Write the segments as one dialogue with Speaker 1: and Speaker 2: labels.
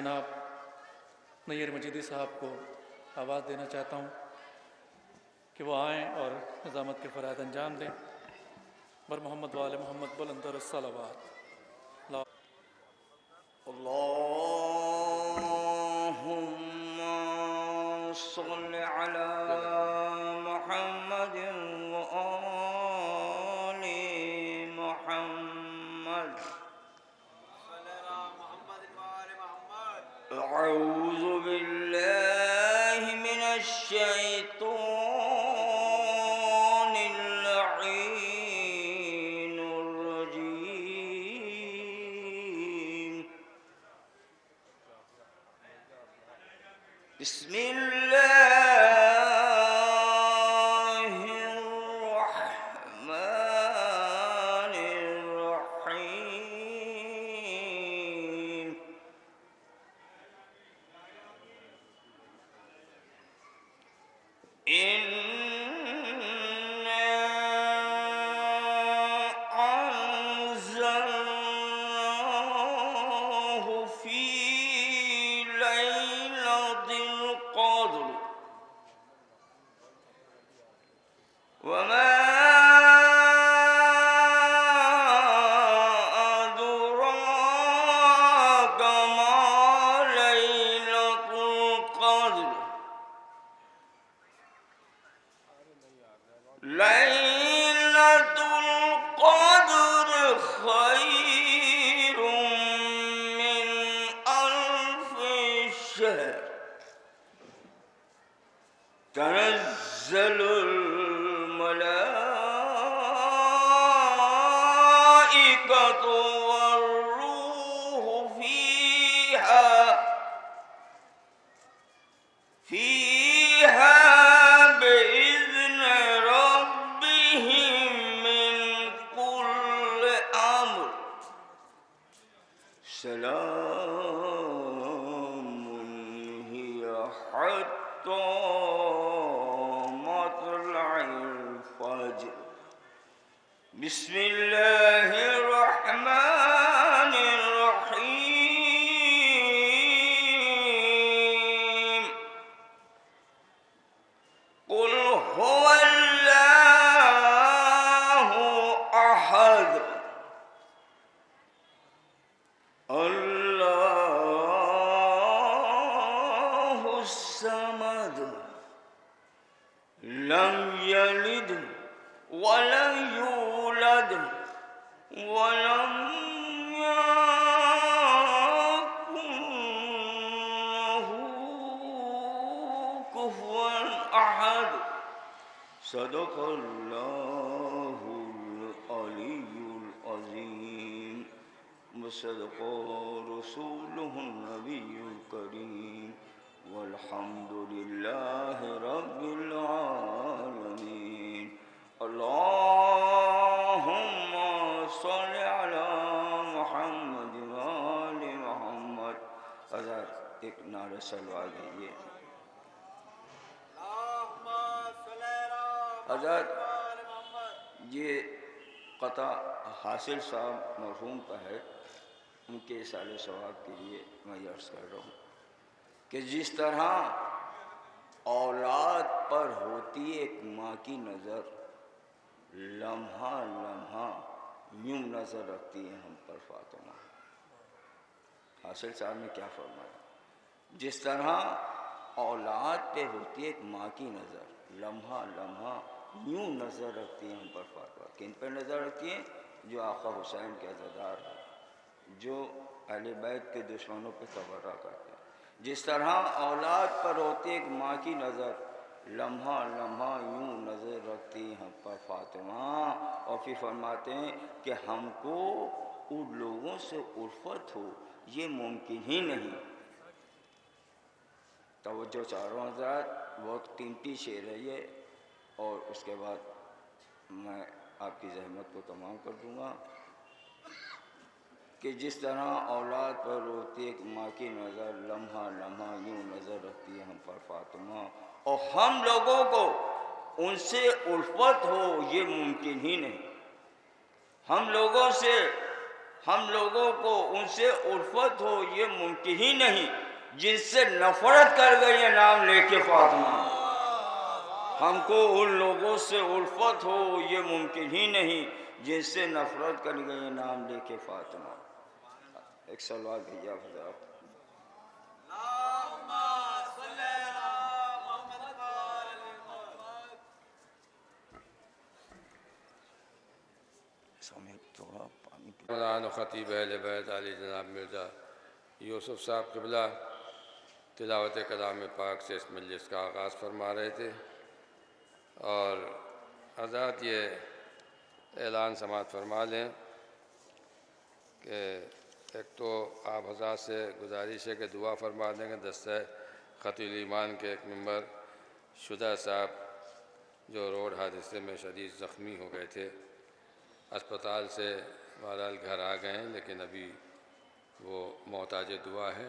Speaker 1: जनाब नैयर मजीदी साहब को आवाज़ देना चाहता हूँ कि वो आएँ और निज़ामत के फ़राइज़ अंजाम दें। बर मोहम्मद वाले मोहम्मद बुलंदर सलावत।
Speaker 2: अल्लाहुम्मा सल्लि अला मुहम्मद व आलि मुहम्मद। अऊज़ु बिल्लाहि मिनश शैतानिर लईनिर रजीम। बिस्मिल्लाहिर्रहमानिर्रहीम। इन्ना अंज़लनाहु फी लैलतिल क़द्र वमा अदराका मा लैलतुल क़द्र। लैलतुल क़द्र खैरुम मिन अल्फि शहर। तनज़्ज़लुल मलाइकतु वर्रूहु फ़ीहा बिइज़्नि रब्बिहिम मिन कुल्लि अम्र। सलामुन हिय हत्ता मत्लइल फ़ज्र। बिस्मिल्लाहिर्रहमानिर्रहीम। कुल हुवल्लाहु अहद अल्लाहुस समद लम यलिद वलम यूलद वलम यकुन लहू कुफुवन अहद। सदक़ल्लाहुल अलियुल अज़ीम व सदक़ा रसूलुहुन नबियुल करीम वल्हम्दुलिल्लाहि रब्बिल आलमीन। अल्लाहुम्मा सल्लि अला मुहम्मद व आलि मुहम्मद। हज़रत एक नारे सलवा दीजिए। हज़रत ये क़ता हासिल साहब मरहूम का है, उनके साले सवाब के लिए मैं अर्ज़ कर रहा हूँ कि जिस तरह औलाद पर होती एक माँ की नज़र, लम्हा लम्हा यूँ नज़र रखती है हम पर फातिमा। हासिल साहब ने क्या फरमाया? जिस तरह औलाद पे होती है एक माँ की नज़र, लम्हा लम्हा यूँ नज़र रखती है हम पर फातिमा। किन पर नज़र रखती है? जो आका हुसैन के अज़ादार हैं, जो अहले बैत के दुश्मनों पे तबर्रा करते हैं। जिस तरह औलाद पर होती एक माँ की नज़र, लम्हा लम्हा यूँ नज़र रखती हम पर फातिमा। और फिर फरमाते हैं कि हमको उन लोगों से उल्फत हो ये मुमकिन ही नहीं। तवज्जो चारों हज़रात, बहुत कीमती शेर है ये, और उसके बाद मैं आपकी ज़हमत को तमाम कर दूँगा कि जिस तरह औलाद पर होती एक माँ की नज़र, लम्हा लम्हा यूँ नज़र रखती है हम पर फातिमा, और हम लोगों को उनसे उल्फत हो ये मुमकिन ही नहीं। हम लोगों से हम लोगों को उनसे उल्फत हो ये मुमकिन ही नहीं, जिनसे नफरत कर गई है नाम लेके फातिमा। हमको उन लोगों से उल्फत हो ये मुमकिन ही नहीं, जिनसे नफरत कर गई है नाम लेके फातिमा। एक सवाल भैया आप थोड़ा पानी
Speaker 3: मौलाना ख़तीब अहले बैत आली जनाब मिर्ज़ा यूसुफ साहब क़िबला तिलावत कलाम पाक से इस मजलिस का आगाज़ फरमा रहे थे और हज़रात ये ऐलान समाअत फरमा लें कि एक तो आप हज़रात से गुजारिश है कि दुआ फरमा दें कि दस्ता ख़तील ईमान के एक मेंबर शुदा साहब जो रोड हादसे में शदीद ज़ख्मी हो गए थे, अस्पताल से बहरहाल घर आ गए हैं, लेकिन अभी वो मोहताज दुआ है।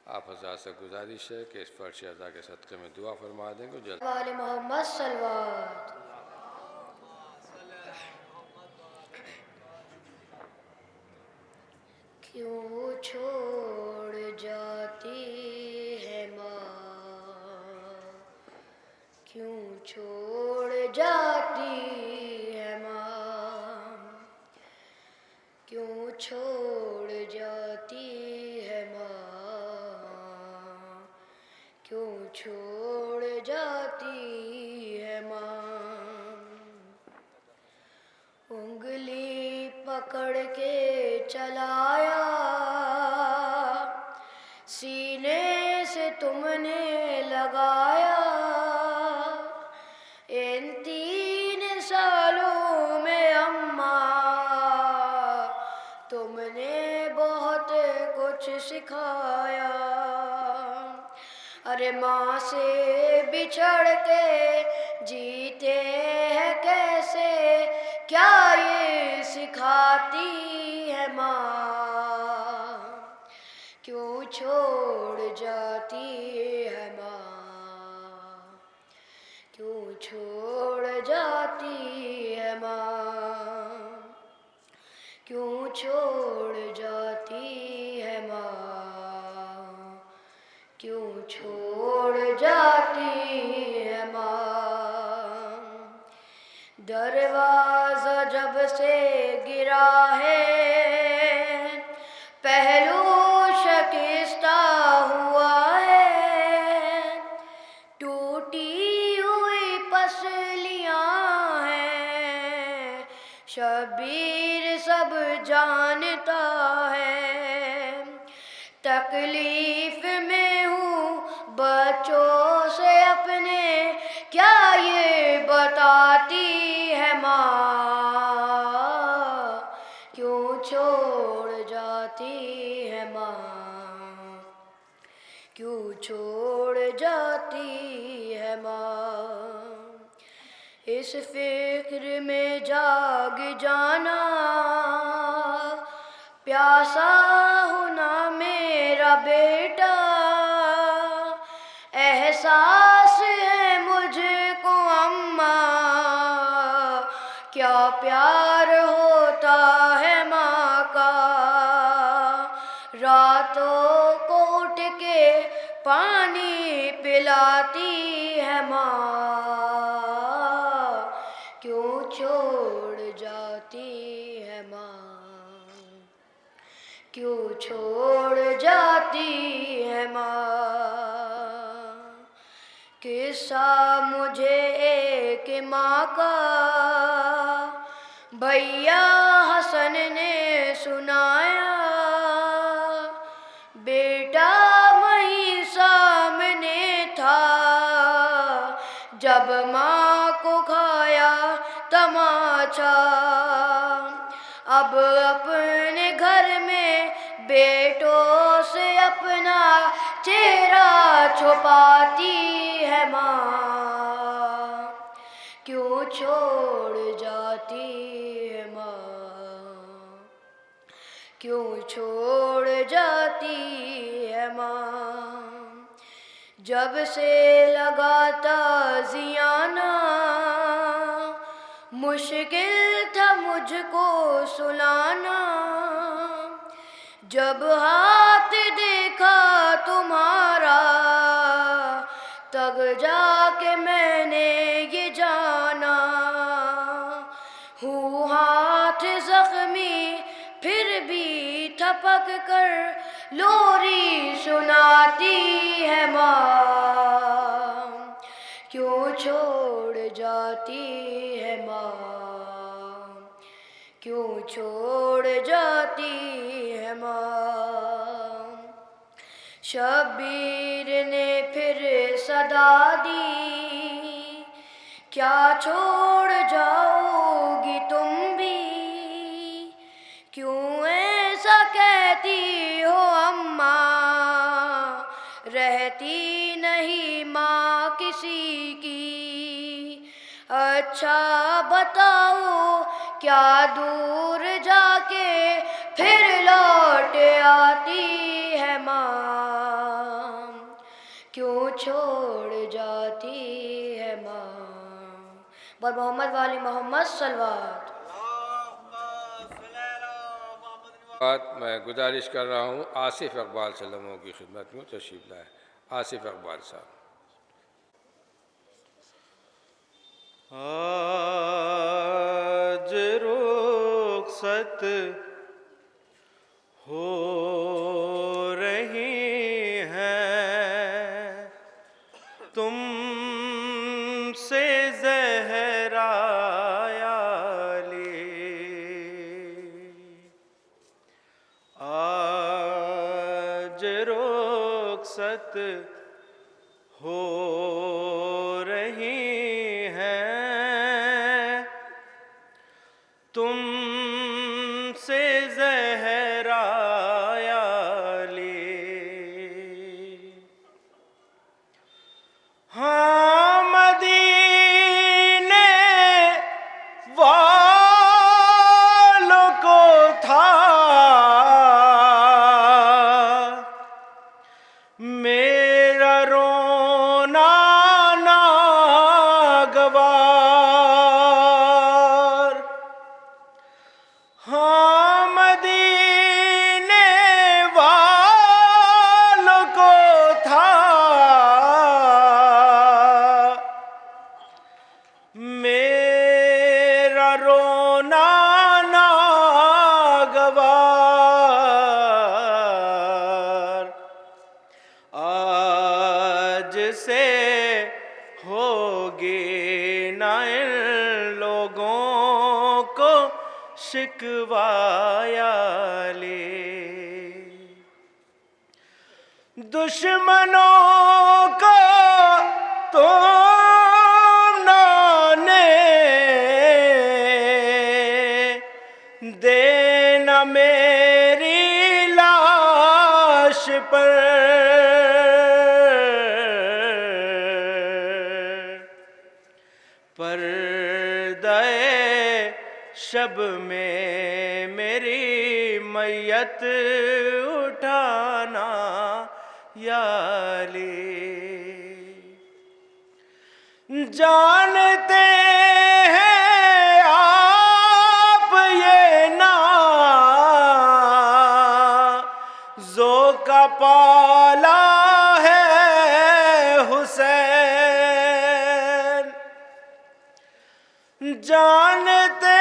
Speaker 3: आप हज़रात से गुजारिश है कि इस फ़र्श अज़ा के सदक़े में दुआ फरमा दें को जल्द।
Speaker 4: वाले मोहम्मद सल्लल्लाहु क्यों छोड़ जाती है माँ, क्यों छोड़ जाती है माँ, क्यों छोड़ जाती है माँ, क्यों छोड़ जाती है माँ। उंगली पकड़ के चलाया सीने से तुमने लगाया, इन 3 सालों में अम्मा तुमने बहुत कुछ सिखाया। अरे माँ से बिछड़ के जीते हैं कैसे, क्या ये सिखाती है माँ, क्यों छोड़ जाती है माँ, क्यों छोड़ जाती है माँ, क्यों छोड़ जाती है माँ, क्यों छोड़ जाती है माँ। दरवाज़ा जब से गिरा है पहलू शकिस्ता हुआ है, टूटी हुई पसलियाँ हैं शबीर सब जानता है। तकलीफ में हूँ बच्चों से अपने, क्या ये बताती है माँ, क्यों छोड़ जाती है माँ, क्यों छोड़ जाती है माँ। इस फिक्र में जाग जाना प्यासा होना मेरा बेटा, एहसास है मुझको अम्मा क्या प्यार होता है माँ का। रातों को उठ के पानी पिलाती है माँ, क्यों छोड़ जाती है माँ, क्यों छोड़ जाती है माँ। किस्सा मुझे एक माँ का भैया हसन ने सुनाया, बेटा वहीं सामने था जब माँ को खाया तमाचा। अब अपने घर में बेटों से अपना चेहरा छुपाती है माँ, क्यों छोड़ जाती है माँ, क्यों छोड़ जाती है माँ। जब से लगा ताज़ियाना मुश्किल था मुझको सुनाना, जब हाथ देखा तुम्हारा तब जाके मैंने ये जाना। हूँ हाथ जख्मी फिर भी थपक कर लोरी सुनाती है माँ, क्यों छोड़ जाती है माँ, क्यों छोड़ जाती है माँ। शब्बीर ने फिर सदा दी, क्या छोड़ जाओगी तुम भी, क्यों ऐसा कहती हो अम्मा, रहती नहीं माँ किसी की। अच्छा बताओ क्या दूर जाके फिर लौट आती है माँ, क्यों छोड़ जाती है माँ। बर मोहम्मद वाली मोहम्मद सलवात।
Speaker 3: बात मैं गुजारिश कर रहा हूँ आसिफ इकबाल सल्लमों की खिदमत में तशरीफ़ लाए। आसिफ इकबाल साहब।
Speaker 5: आज रुखसत हो रही हैं तुमसे ज़हरा याली, आज रुखसत हो रही तुमसे ज़हरा याली। हाँ मदीने वालों को था मेरा रोना नागवार। हाँ मदीने वालों को था मेरा रोना नागवार। आज से होगी ना इन लोगों को शिकवाया ले। दुश्मनों को तुमने देना मेरी लाश पर, पर्दे शब में मेरी मैयत उठाना याली। जानते हैं आप ये नाज़ों का पाला है हुसैन। जानते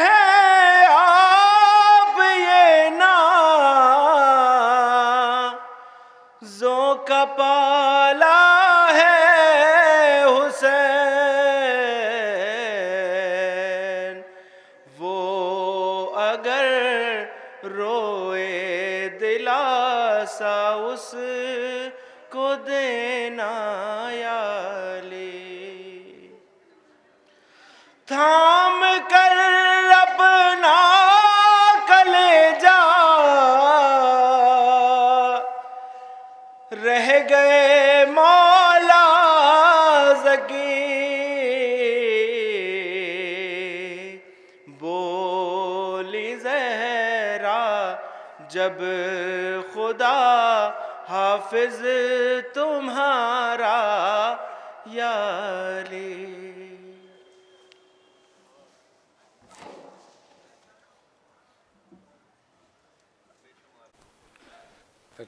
Speaker 5: हैं आप ये नाज़ों का पाला है हुसैन। वो अगर रोए दिलासा उसको देना याली। थाम कर अपना कलेजा रह गए मौला ज़की। बोली ज़हरा जब खुदा हाफिज तुम्हारा याली।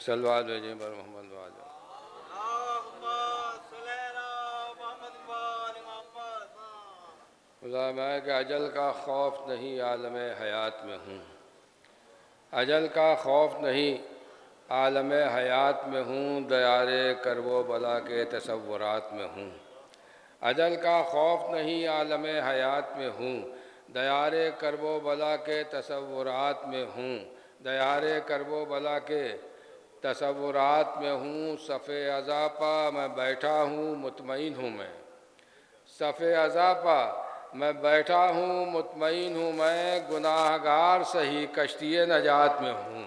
Speaker 3: एक सलवात भेजें पर मोहम्मद वाले। खुदा मैं कि अजल का खौफ नहीं आलम हयात में हूँ, अजल का खौफ नहीं आलम हयात में हूँ, दयारे करबो बला के तसव्वुरात में हूँ। अजल का खौफ नहीं आलम हयात में हूँ, दयारे करबो बला के तसव्वुरात में हूँ, दयारे करबो बला के तसव्वुरात में हूँ। सफ़े अज़ापा मैं बैठा हूँ मुतमईन हूँ मैं, सफ़े अज़ापा मैं बैठा हूँ मुतमईन हूँ मैं, गुनाहगार सही कश्ती नजात में हूँ।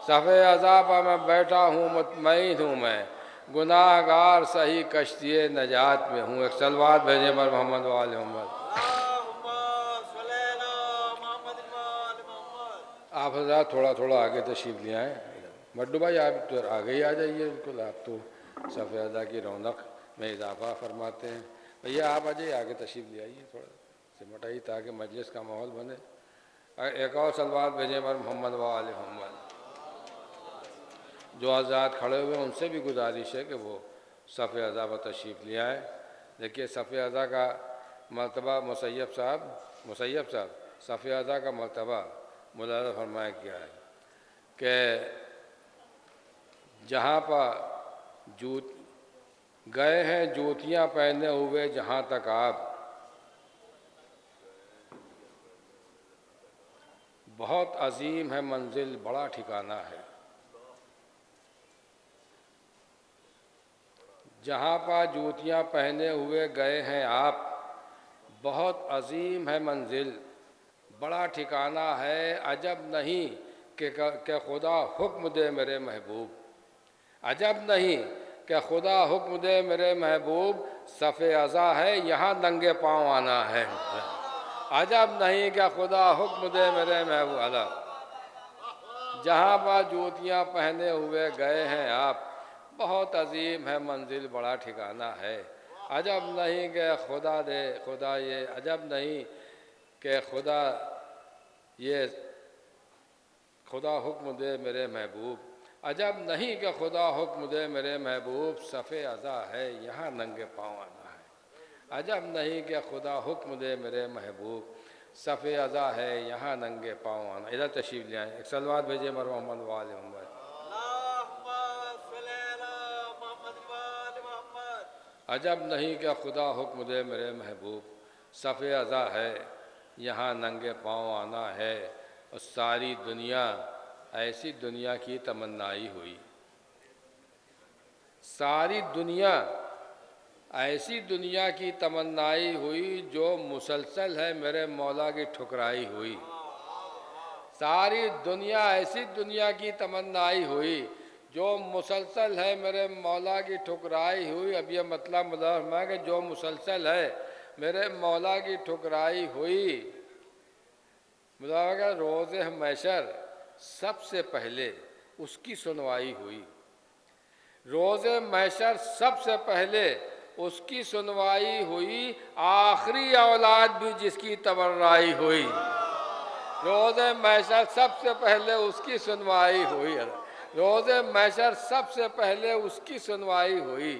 Speaker 3: सफ़े अज़ापा मैं बैठा हूँ मुतमईन हूँ मैं, गुनाहगार सही कश्ती नजात में हूँ। एक सलवात भेजे पर मोहम्मद वाले मोहम्मद। आप हज़रात थोड़ा थोड़ा आगे तशरीफ़ ले आएँ। मड्डू भाई आप तो आगे ही आ जाइए, बिल्कुल आप तो सफ़े अज़ा की रौनक में इजाफ़ा फरमाते हैं। भैया आप आ जाइए, आगे तशरीफ़ ले आइए, थोड़ा सिमट आइए ताकि मजलिस का माहौल बने। एक और सलवात भेजें पर मोहम्मद वाले मोहम्मद। जो हज़रात खड़े हुए हैं उनसे भी गुजारिश है कि वो सफ़े अज़ा पर तशरीफ़ ले आएँ। देखिए सफ़े अज़ा का मर्तबा मुसैयब साहब सफ़े अज़ा का मर्तबा मुलाज़ा फरमाया क्या है कि जहाँ पर गए हैं जूतियाँ पहने हुए जहाँ तक आप, बहुत अजीम है मंजिल बड़ा ठिकाना है। जहाँ पर जूतियाँ पहने हुए गए हैं आप, बहुत अजीम है मंजिल बड़ा ठिकाना है। अजब नहीं कि खुदा हुक्म दे मेरे महबूब, अजब नहीं कि खुदा हुक्म दे मेरे महबूब, सफ़े अज़ा है यहाँ नंगे पाँव आना है। अजब नहीं कि खुदा हुक्म दे मेरे महबूब। अला जहाँ पर जूतियाँ पहने हुए गए हैं आप, बहुत अजीम है मंजिल बड़ा ठिकाना है। अजब नहीं कि खुदा ये अजब नहीं कि खुदा हुक्म दे मेरे महबूब, अजब नहीं कि खुदा हुक्म दे मेरे महबूब, सफ़े अज़ा है यहाँ नंगे पाँव आना है। अजब नहीं कि खुदा हुक्म दे मेरे महबूब, सफ़े अज़ा है यहाँ नंगे पाँव आना। इधर तशरीफ़ ले आएँ। एक सलवात भेजे मर मोहम्मद वाले मोहम्मद। अजब नहीं कि खुदा हुक्म दे मेरे महबूब, सफ़े अज़ा है यहाँ नंगे पाँव आना है। और सारी दुनिया ऐसी दुनिया की तमन्नाई हुई, सारी दुनिया ऐसी दुनिया की तमन्नाई हुई जो मुसलसल है मेरे मौला की ठुकराई हुई। सारी दुनिया ऐसी दुनिया की तमन्नाई हुई जो मुसलसल है मेरे मौला की ठुकराई हुई। अब यह मतलब मुलाज़म है कि जो मुसलसल है मेरे मौला की ठुकराई हुई। मुलाज़म है रोज़े महशर सबसे पहले उसकी सुनवाई हुई, रोज़े महशर सबसे पहले उसकी सुनवाई हुई। आखिरी औलाद भी जिसकी तबर्राई हुई, रोज़े महशर सबसे पहले उसकी सुनवाई हुई। रोज़े महशर सबसे पहले उसकी सुनवाई हुई,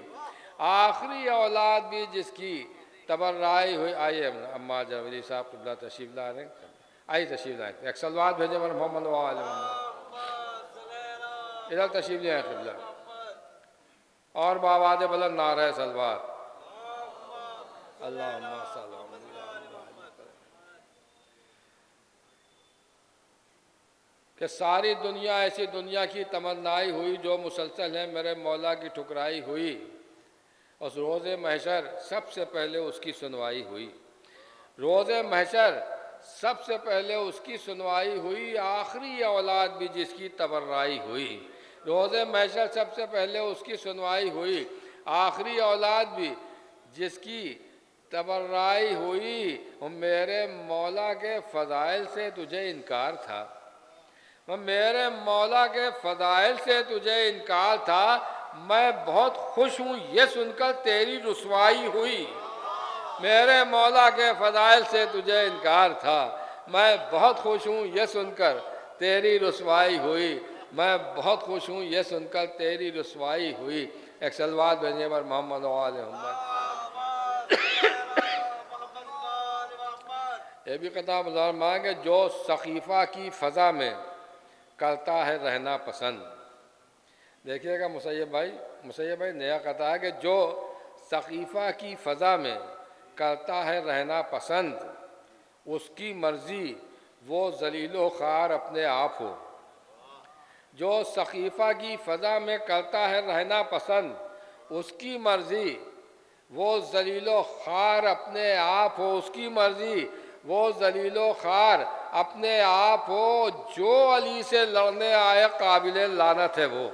Speaker 3: आखिरी औलाद भी जिसकी तबर्राई हुई। आइए अम्मा जवली साहब क़िबला तशरीफ़ ला रहे हैं, आइए तशरीफ़ लाएँ। एक सलवात भेजे मर मोहम्मद वाले मोहम्मद। इधर तशरीफ़ ले आए क़िबला और बावाद बुलंद नारे सलवात। अल्लाहुम्मा सल्लि कि सारी दुनिया ऐसी दुनिया की तमन्नाई हुई जो मुसलसल है मेरे मौला की ठुकराई हुई। और रोज़े महशर सबसे पहले उसकी सुनवाई हुई, रोज़े महशर सबसे पहले उसकी सुनवाई हुई। आखिरी औलाद भी जिसकी तबर्राई हुई, रोज़े महशर सबसे पहले उसकी सुनवाई हुई। आखिरी औलाद भी जिसकी तबर्राई हुई। मेरे मौला के फ़ज़ाइल से तुझे इनकार था, मेरे मौला के फ़ज़ाइल से तुझे इनकार था। मैं बहुत खुश हूँ ये सुनकर तेरी रुसवाई हुई। मेरे मौला के फ़ज़ाइल से तुझे इनकार था, मैं बहुत खुश हूँ ये सुनकर तेरी रुसवाई हुई। मैं बहुत खुश हूँ ये सुनकर तेरी रुसवाई हुई। एक सलवात भेजने पर मोहम्मद वाले मोहम्मद। ये भी किताब मांगे जो सकीफ़ा की फ़ज़ा में करता है रहना पसंद। देखिएगा मुसैयब भाई नया कहता है कि जो सकीफ़ा की फ़ज़ा में करता है रहना पसंद, उसकी मर्ज़ी वो ज़लीलो ख़ार अपने आप हो। जो सकीफ़ा की फ़ज़ा में करता है रहना पसंद, उसकी मर्ज़ी वो ज़लीलो ख़ार अपने आप हो। उसकी मर्ज़ी वो ज़लीलो ख़ार अपने आप हो। जो अली से लड़ने आए काबिल लानत है वो।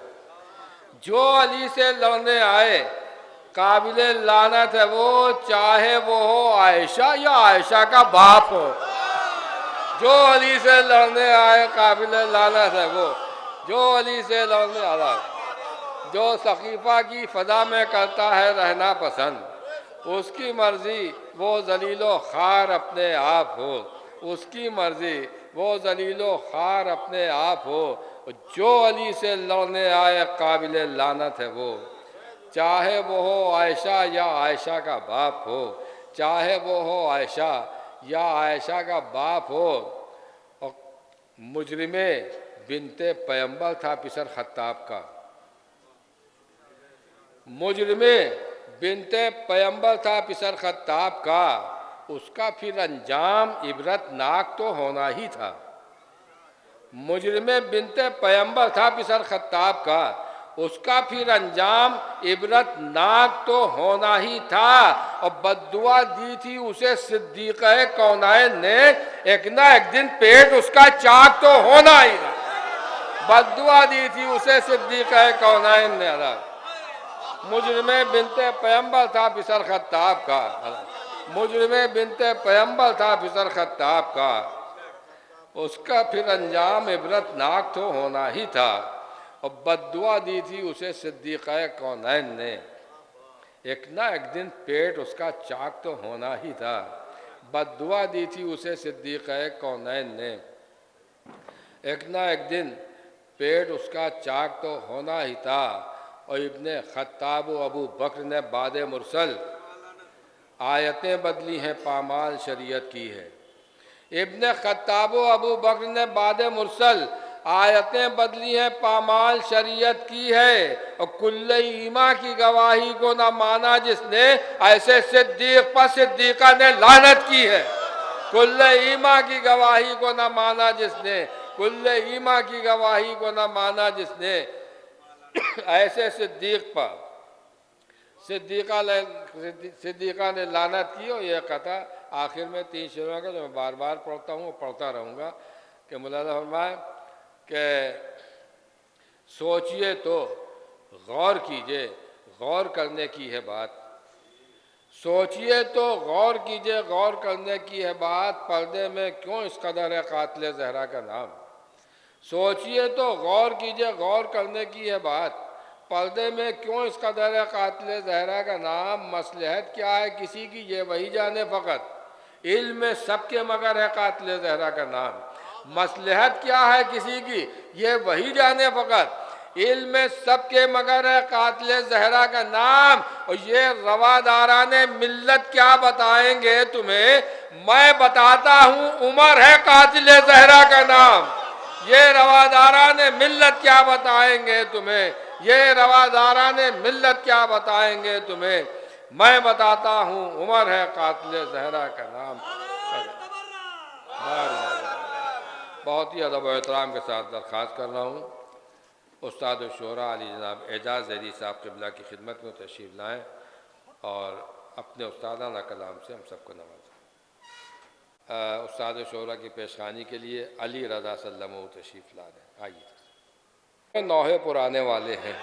Speaker 3: जो अली से लड़ने आए काबिल लानत है वो, चाहे वो हो आयशा या आयशा का बाप हो। जो अली से लड़ने आए काबिल लानत है वो, जो अली से लड़ने आया। जो सकीफ़ा की फ़ज़ा में करता है रहना पसंद, उसकी मर्ज़ी वो ज़लीलो ख़ार अपने आप हो। उसकी मर्ज़ी वो ज़लीलो ख़ार अपने आप हो। जो अली से लड़ने आए काबिल लानत है वो, चाहे वो हो आयशा या आयशा का बाप हो। चाहे वो हो आयशा या आयशा का बाप हो। और मुजरिमे बिनते पैगंबर था पिसर खत्ताब का। मुजरिमे बिनते पैगंबर था पिसर खत्ताब का। उसका फिर अंजाम इबरतनाक तो होना ही था। मुजरिमे बिनते पैगंबर था पिसर खत्ताब का। उसका फिर अंजाम इबरतनाक तो होना ही था। और बद्दुआ दी थी उसे सिद्दीक़े कौनाइन ने, एक ना एक दिन पेट उसका चाक तो होना ही था। बद्दुआ दी थी उसे सिद्दीक़े कौनाइन ने। मुजरिमे बिनते पैगंबर था पिसर खत्ताब का। मुजरिमे बिनते पैगंबर था पिसर खत्ताब का। उसका फिर अंजाम इबरतनाक तो होना ही था। और बद्दुआ दी थी उसे सिद्दीक़े कौनैन ने, एक ना एक दिन पेट उसका चाक तो होना ही था। बद्दुआ दी थी उसे सिद्दीक़े कौनैन ने, एक ना एक दिन पेट उसका चाक तो होना ही था। और इब्ने खत्ताब अबू बकर ने बाद मुरसल आयतें बदली हैं पामाल शरीयत की है। इब्ने खत्ताब अबू बकर ने बाद मुरसल आयतें बदली हैं पामाल शरीयत की है। और कुल्ले ईमा की गवाही को न माना जिसने, ऐसे सिद्दीक पर सिद्दीका ने लानत की है। कुल्ले ईमा की गवाही को न माना जिसने, कुल्ले ईमा की गवाही को न माना जिसने, ऐसे सिद्दीक पर सिद्दीका ने लानत की। और यह कहता आखिर में 3 शेरों का जो मैं बार बार पढ़ता हूँ पढ़ता रहूँगा कि मौलाना फरमाए कि सोचिए तो गौर कीजिए, गौर करने की है बात। सोचिए तो गौर कीजिए, गौर करने की है बात। पर्दे में क्यों इस कदर है कातिल ज़हरा का नाम। सोचिए तो गौर कीजिए, गौर करने की है बात। पर्दे में क्यों इस कदर है कातिल ज़हरा का नाम। मसलहत क्या है किसी की ये वही जाने फ़कत, इल्म में सबके मगर है कातिल ज़हरा का नाम। मसलहत क्या है किसी की ये वही जाने फ़कत, इल्म में सबके मगर है कातिल ज़हरा का नाम। और ये रवादाराने मिल्लत क्या बताएंगे तुम्हें, मैं बताता हूँ उमर है कातिल ज़हरा का नाम। ये रवादाराने मिल्लत क्या बताएंगे तुम्हें, ये रवादाराने मिल्लत क्या बताएंगे तुम्हें, मैं बताता हूँ उमर है कातिल ज़हरा का नाम। बहुत ही अदब और एहतराम के साथ दरख्वास्त कर रहा हूँ उस्ताद शुरा अली जनाब एजाज़ ज़हरी साहब क़िबला की खिदमत में तशरीफ़ लाएँ और अपने उस्तादाना कलाम से हम सबको नवाजें। उस्ताद शुरा की पेशखानी के लिए अली रज़ा सल्लमो तशरीफ़ ला रहे हैं। आइए। नौहे पुराने वाले हैं,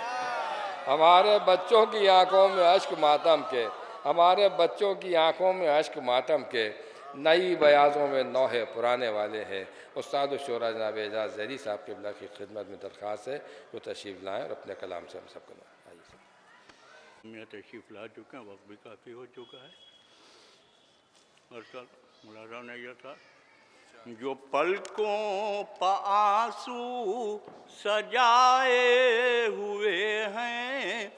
Speaker 3: हमारे बच्चों की आँखों में अश्क मातम के, हमारे बच्चों की आँखों में अश्क मातम के, नई बयाज़ों में नौहे पुराने वाले हैं। उस्ताद शुरा जनाब एजाज़ ज़हरी साहब क़िबला की खिदमत में दरख्वास्त है वो तशरीफ़ लाएँ और अपने कलाम से हम सबको नवाजें।
Speaker 6: मैं तशरीफ़ ला चुका हूँ, वक्त भी काफ़ी हो चुका है। और कल मुलाज़ा ने यह था जो पलकों पर आंसू सजाए हुए हैं,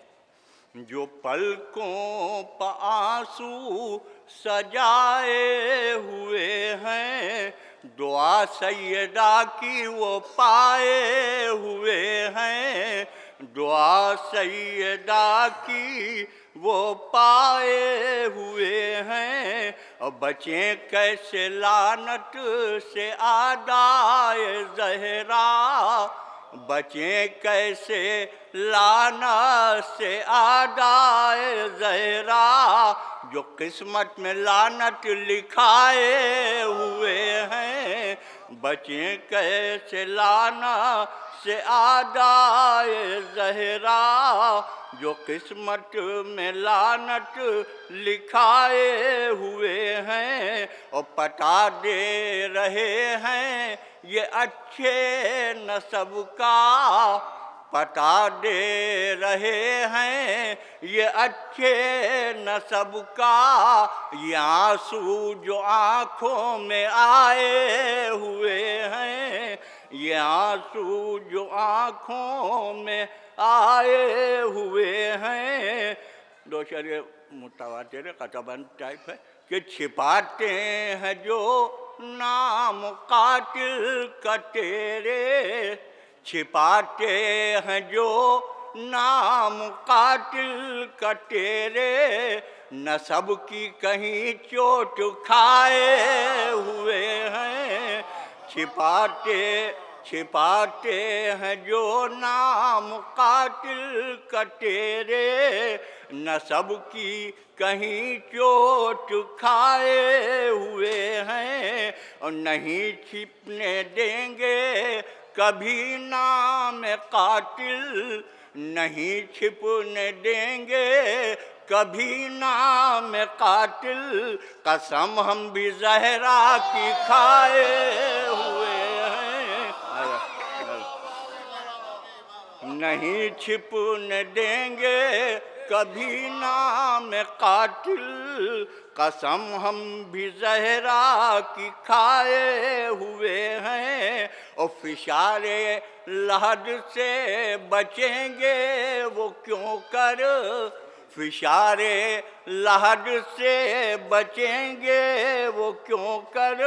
Speaker 6: जो पलकों पर आंसू सजाए हुए हैं, दुआ सैयदा की वो पाए हुए हैं, दुआ सैयदा की वो पाए हुए हैं। और बचें कैसे लानत से आदाए ज़हरा, बचें कैसे लानत से आदाए ज़हरा, जो किस्मत में लानत लिखाए हुए हैं। बचें कैसे लानत से आदाए ज़हरा, जो किस्मत में लानत लिखाए हुए हैं। और पता दे रहे हैं ये अच्छे नसब का, पता दे रहे हैं ये अच्छे नसब का, ये आंसू जो आँखों में आए हुए हैं, ये आंसू जो आँखों में आए हुए हैं। दो शरीर मुतवातिर कतबन टाइप है कि छिपाते हैं जो नाम कातिल का तेरे, छिपाते हैं जो नाम कातिल का तेरे, नसब की कहीं चोट खाए हुए हैं। छिपाते छिपाते हैं जो नाम कातिल का तेरे, नसब की कहीं चोट खाए हुए हैं। और नहीं छिपने देंगे कभी नाम कातिल, नहीं छिपने देंगे कभी नाम कातिल, कसम हम भी ज़हरा की खाए हुए हैं। नहीं छिपने देंगे कभी नाम कातिल, कसम हम भी ज़हरा की खाए हुए हैं। और फिशारे लहद से बचेंगे वो क्यों कर, फिशारे लहद से बचेंगे वो क्यों कर,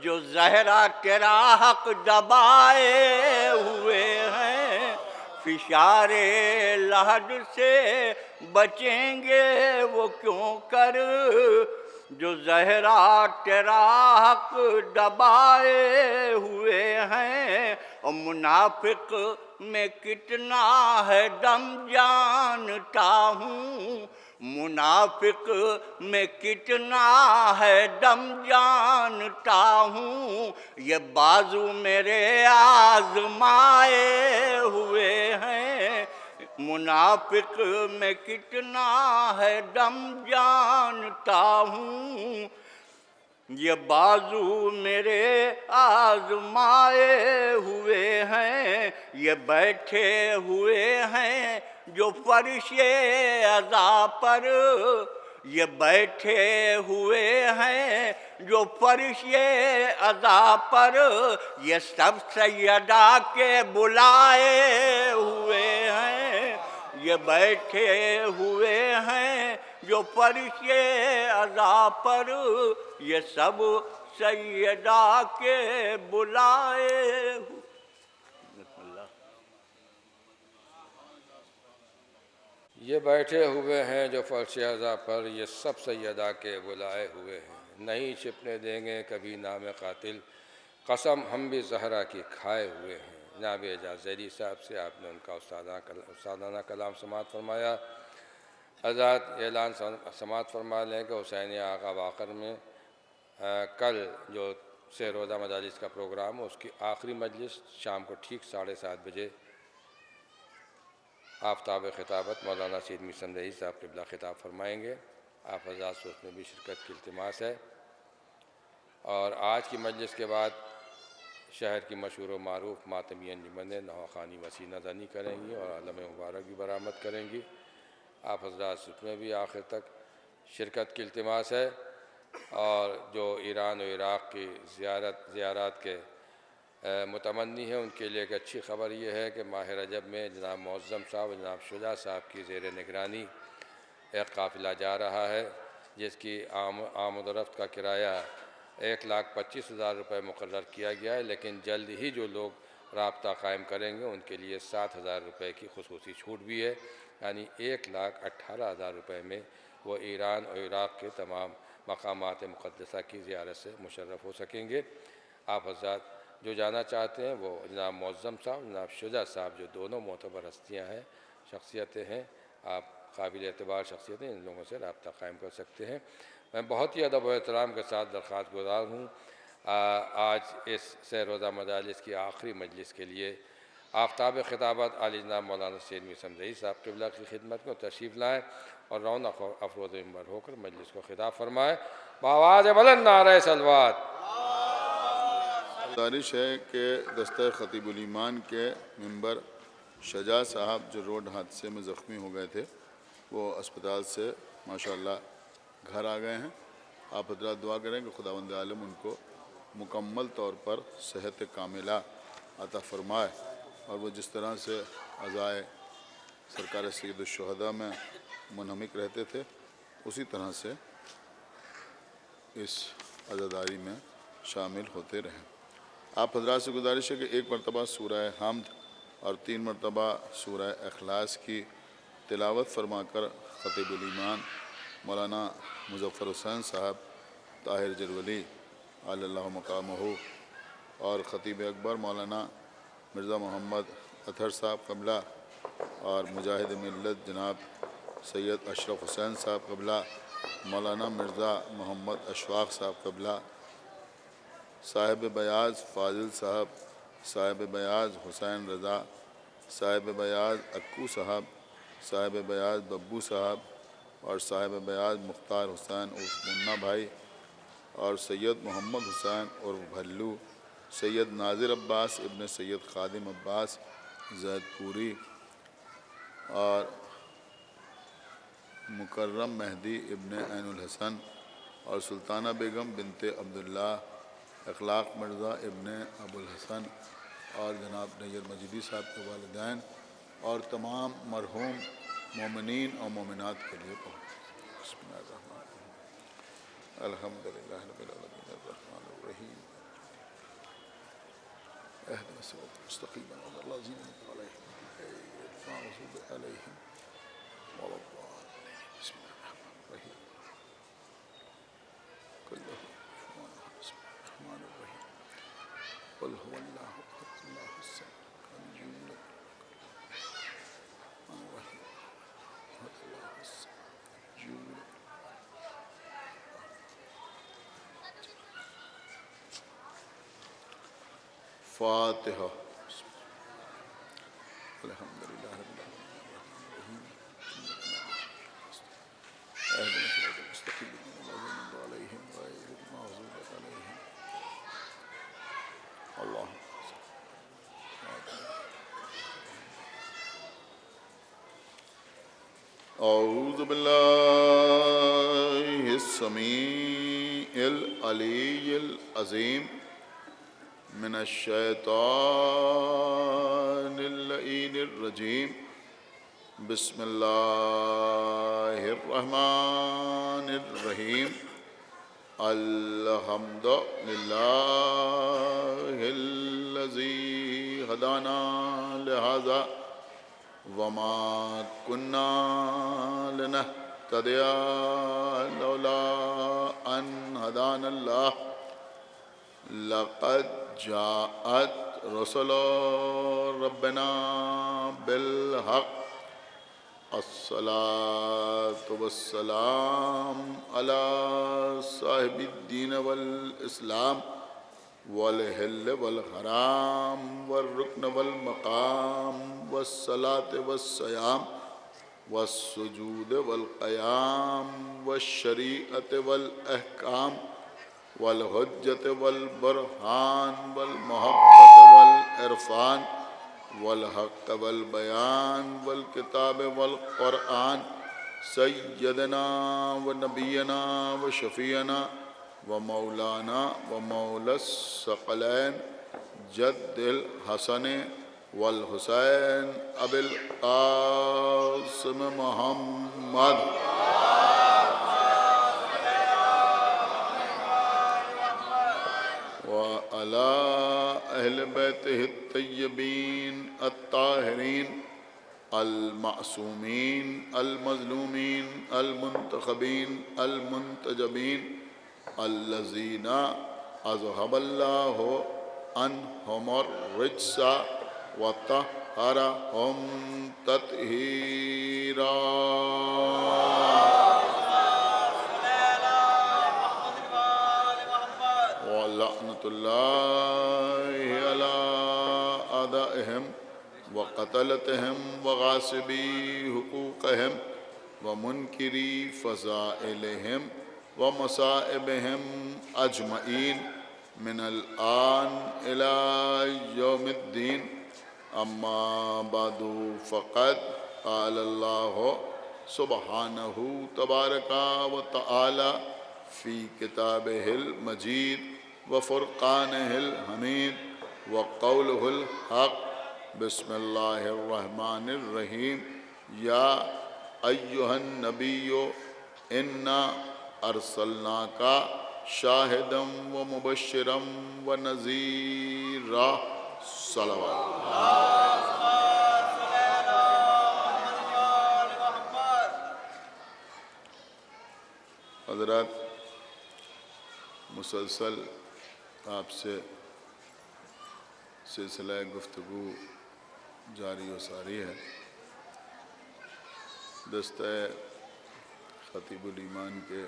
Speaker 6: जो ज़हरा तेरा हक दबाए हुए हैं। फिशारे लहद से बचेंगे वो क्यों कर, जो ज़हरा तेरा हक दबाए हुए हैं। और मुनाफिक में कितना है दम जानता हूँ, मुनाफिक में कितना है दम जानता हूँ, ये बाजू मेरे आज़माए हुए हैं। मुनाफिक में कितना है दम जानता हूँ, ये बाजू मेरे आज़माए हुए हैं। ये बैठे हुए हैं जो फर्शे अज़ा पर, ये बैठे हुए हैं जो फर्शे अज़ा पर, ये सब सैयदा के बुलाए हुए हैं। ये बैठे हुए हैं जो फर्शे अज़ा पर, ये सब सैयदा के बुलाए हुए।
Speaker 3: ये बैठे हुए हैं जो फर्श अज़ा पर, ये सब सैयदा के बुलाए हुए हैं। नहीं छिपने देंगे कभी नाम कातिल, कसम हम भी ज़हरा की खाए हुए हैं। जनाब एजाज़ ज़ैदी साहब से आपने उनका उस्तादाना कलाम समात फरमाया। आज़ाद ऐलान समात फरमा लें कि हुसैन आगा वाकर में कल जो से रोज़ा मजालिस का प्रोग्राम है, उसकी आखिरी मजलिस शाम को ठीक 7:30 बजे आफ्ताब ख़िताबत मौलाना सैयद मिशन रईस साहब क़िबला ख़िताब फरमाएँगे। आप हज़रात से उसमें भी शिरकत की इल्तिमास है। और आज की मजलिस के बाद शहर की मशहूर व मारूफ मातमी अंजुमन नवाखानी वसी नज़ानी करेंगी और आलम मुबारक भी बरामद करेंगी। आप हज़रात से उसमें भी आखिर तक शिरकत की इल्तिमास है। और जो ईरान और इराक़ की ज़ियारत के मुतमन्नी है उनके लिए एक अच्छी ख़बर यह है कि माह रजब में जनाब मुअज़्ज़म साहब और जनाब शुजा साहब की ज़ेर निगरानी एक काफ़िला जा रहा है, जिसकी आमद रफ्त का किराया 1,25,000 रुपये मुकर्रर किया गया है, लेकिन जल्द ही जो लोग राब्ता कायम करेंगे उनके लिए 7,000 रुपये की खुसूसी छूट भी है, यानी 1,18,000 रुपये में वो ईरान और इराक़ के तमाम मकामात मुक़द्दसा की ज़ियारत से मुशर्रफ़ हो सकेंगे। आप हज़रात जो जाना चाहते हैं वो जनाब मुअज़्ज़म साहब, जनाब शुजा साहब, जो दोनों मोतबर हस्तियाँ हैं, शख्सियतें हैं, आप काबिल एतबार शख्सियतें, इन लोगों से रब्ता कायम कर सकते हैं। मैं बहुत ही अदब व एहतराम के साथ दरख्वास्त गुज़ार हूँ आज इस सैर-रोज़ा मजालिस की आखिरी मजलिस के लिए आफ्ताब खिताबत आली जनाब मौलाना सैयद मीर रईस साहब क़िबला की खिदमत में तशरीफ़ लाएँ और रौनक अफरोज़ मिंबर होकर मजलिस को खिताब फरमाएँ। बावाज़ बुलंद नारे सलवात।
Speaker 7: गुजारिश है कि दस्ता ख़तीबुल ईमान के मेंबर शजा साहब जो रोड हादसे में ज़ख्मी हो गए थे वो अस्पताल से माशाअल्लाह घर आ गए हैं। आप हज़रात दुआ करें कि खुदावंद आलम उनको मुकम्मल तौर पर सेहत कामिला अता फ़रमाए और वो जिस तरह से अज़ाए सरकार सय्यदुश्शुहदा में मुनहमिक रहते थे उसी तरह से इस अज़ादारी में शामिल होते रहें। आप हज़रात से गुजारिश है कि एक मरतबा सूरह हम्द और 3 मरतबा सूरह इखलास की तिलावत फरमाकर ख़तीबुल ईमान मौलाना मुज़फ़्फ़र हुसैन साहब ताहिर जरवली अल्लाहु मक़ामहू और ख़तीब अकबर मौलाना मिर्ज़ा मोहम्मद अतहर साहब क़िबला और मुजाहिद मिल्लत जनाब सैयद अशरफ हुसैन साहब क़िबला, मौलाना मिर्ज़ा मोहम्मद अशफाक़ साहब क़िबला, साहिब बयाज़ फ़ाज़िल साहब, साहिब बयाज़ हुसैन रज़ा, साहिब बयाज़ अक्कू साहब, साहिब बयाज़ बब्बू साहब और साहिब बयाज़ मुख्तार हुसैन उर्फ़ मुन्ना भाई और सैयद मोहम्मद हुसैन उर्फ़ भल्लू, सैयद नाज़िर अब्बास इब्न सैयद ख़ादिम अब्बास ज़ैदपुरी और मुकर्रम मेहदी इब्न ऐनुल हसन और सुल्ताना बेगम बिनते अब्दुल्ला अखलाक मिर्ज़ा इब्न अबुल हसन और जनाब नैयर मजीदी साहब के वालिदैन और तमाम मरहूम मोमिनीन और मोमिनात के लिए पहुँच। अल्हम्दुलिल्लाह रब्बिल आलमीन अर्रहमानिर रहीम इहदिना सिरातल मुस्तक़ीम सिरातल लज़ीना अनअमता अलैहिम गैरिल मग़ज़ूबि अलैहिम वलद्दाल्लीन। बिस्मिल्लाहिर रहीम कुल्लहु रहमानिर रहीम कुल हुवल्लाहु अहद अल्लाहुस समद lam yulad फातिहा। अल्हम्दुलिल्लाह रब्बिल आलमीन इहदिना सिरातल मुस्तक़ीम सिरातल लज़ीना अलैहिम गैरिल मग़ज़ूबि अलैहिम अल्लाह। औज़ु बिल्लाहिस समीइल अलीय्यिल अज़ीम मिनश शैतानिर लईनिर रजीम। बिस्मिल्लाहिर रहमानिर रहीम। अल्हम्दुलिल्लाहिल्लज़ी हदाना लिहाज़ा वमा कुन्ना लिनहतदिया लौला अन हदानल्लाह लक़द जाअत रुसुलु रब्बिना बिल हक़। अस्सलातु वस्सलाम अला साहिबिद्दीन वल इस्लाम वल हिल्ल वल हराम वल रुक्न वल मकाम वस्सलात वस्सयाम वस्सुजूद वल क़याम वश्शरीअत वल अहकाम वल हुज्जत वल बुरहान वल मोहब्बत वल इरफान वल हक़ वल बयान वल किताब वल क़ुरआन सय्यदना व नबीना व शफ़ीना व मौलाना व मौलस्सक़लैन जद्दिल हसन वल हुसैन अबिल क़ासिम मुहम्मद व अला अहल बैतिहि अत्तय्यबीन अत्ताहिरीन अल-मासूमीन अल-मज़लूमीन अल-मुंतख़बीन अल-मुंतजबीन अल्लज़ीना अज़हबल्लाहु अन्हुमुर रिज्सा व तह्हरहुम तत्हीरा। व लअनतुल्लाहि अला अदाइहिम व क़तलतहिम व गासिबी हुकूक़हिम व मुनकिरी फ़ज़ाइलिहिम व मसाइबिहिम अजमईन मिनल आन इला यौमिद्दीन। अम्मा बादु फ़क़द क़ालल्लाहु सुब्हानहु तबारका व तआला फ़ी किताबिहिल मजीद व फ़ुरक़ानिहिल हमीद व क़ौलुहुल हक़। बिस्मिल्लाहिर रहमानिर रहीम। या अय्युहन नबिय्यु इन्ना अरसलनाका शाहिदम व मुबश्शिरम व नज़ीरा। सल्लल्लाहु। हज़रात, मुसलसल आपसे सिलसिला गुफ्तगू जारी व सारी है। दस्ता ख़तीबुल ईमान के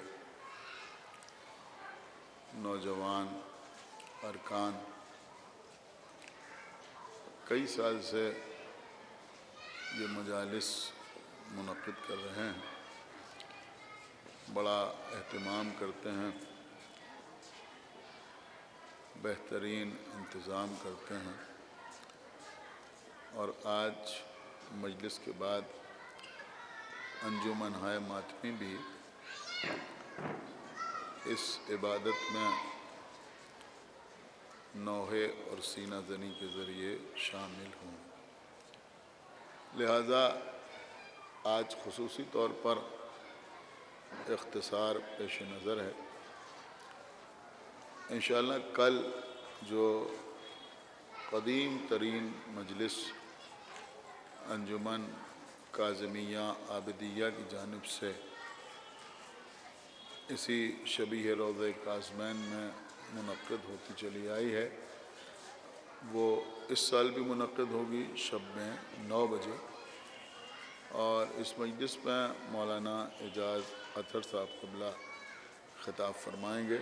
Speaker 7: नौजवान अरकान कई साल से ये मजालिस मुनक़्क़िद कर रहे हैं, बड़ा एहतमाम करते हैं, बेहतरीन इंतज़ाम करते हैं। और आज मजलिस के बाद अंजुमन हाय मातमी भी इस इबादत में नौहे और सीना ज़नी के ज़रिए शामिल हों। लिहाजा आज ख़ुसूसी तौर पर इख्तिसार पेश नज़र है। इंशाअल्लाह कल जो क़दीम तरीन मजलिस अंजुमन काज़िमिया आबिदिया की जानिब से इसी शबीह रोज़े काज़मैन में मुनक़्क़िद होती चली आई है, वो इस साल भी मुनक़्क़िद होगी शब में 9 बजे। और इस मजलिस में मौलाना एजाज़ अतहर साहब क़िबला ख़िताब फरमाएँगे,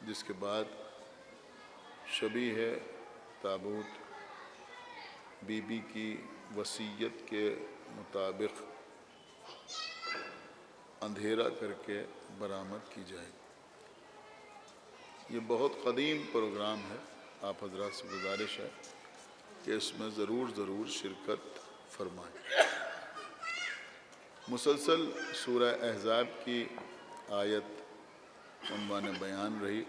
Speaker 7: जिसके बाद शबीह ताबूत बीबी की वसीयत के मुताबिक अंधेरा करके बरामद की जाएगी। ये बहुत क़दीम प्रोग्राम है। आप हज़रात से गुजारिश है कि इसमें ज़रूर शिरकत फरमाएँ। मुसलसल सूरह अहज़ाब की आयत उन्वान बयान रही,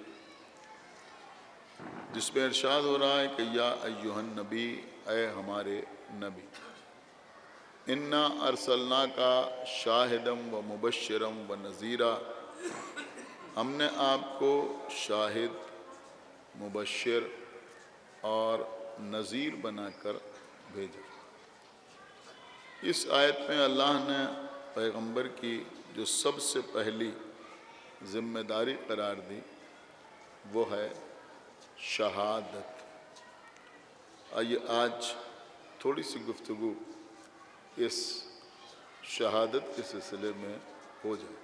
Speaker 7: जिसमें इरशाद हो रहा है कि या अय्युहन नबी, ए हमारे नबी, इन्ना अरसलना का शाहिदम व मुबश्शिरम व नज़ीरा, हमने आपको शाहिद, मुबश्शिर और नज़ीर बनाकर भेजा। इस आयत में अल्लाह ने पैगंबर की जो सबसे पहली ज़िम्मेदारी करार दी वो है शहादत। आइए आज थोड़ी सी गुफ्तगू इस शहादत के सिलसिले में हो जाए।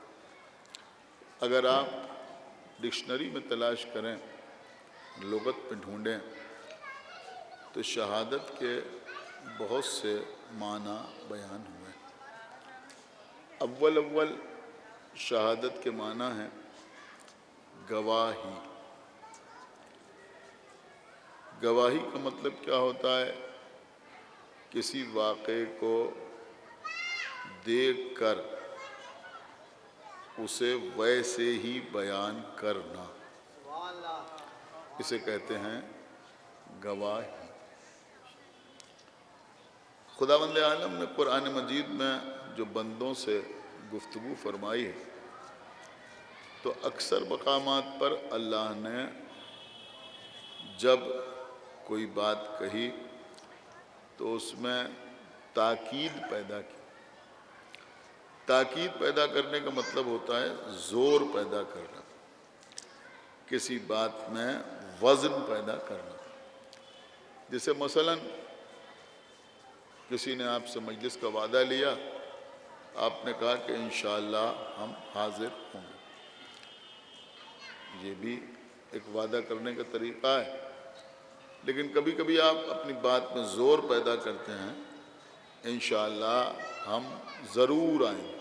Speaker 7: अगर आप डिक्शनरी में तलाश करें, लुगत में ढूँढें, तो शहादत के बहुत से माना बयान हुए। अव्वल शहादत के माना है गवाही। गवाही का मतलब क्या होता है? किसी वाक़े को देखकर उसे वैसे ही बयान करना, इसे कहते हैं गवाही। खुदावंद आलम ने कुरान मजीद में जो बंदों से गुफ्तगू फरमाई है, तो अक्सर मकामात पर अल्लाह ने जब कोई बात कही तो उसमें ताकीद पैदा की। ताकीद पैदा करने का मतलब होता है ज़ोर पैदा करना, किसी बात में वज़न पैदा करना। जैसे मसलन किसी ने आपसे मजलिस का वादा लिया, आपने कहा कि इंशाअल्लाह हम हाजिर होंगे। ये भी एक वादा करने का तरीक़ा है। लेकिन कभी कभी आप अपनी बात में ज़ोर पैदा करते हैं, इंशाअल्लाह हम ज़रूर आएंगे,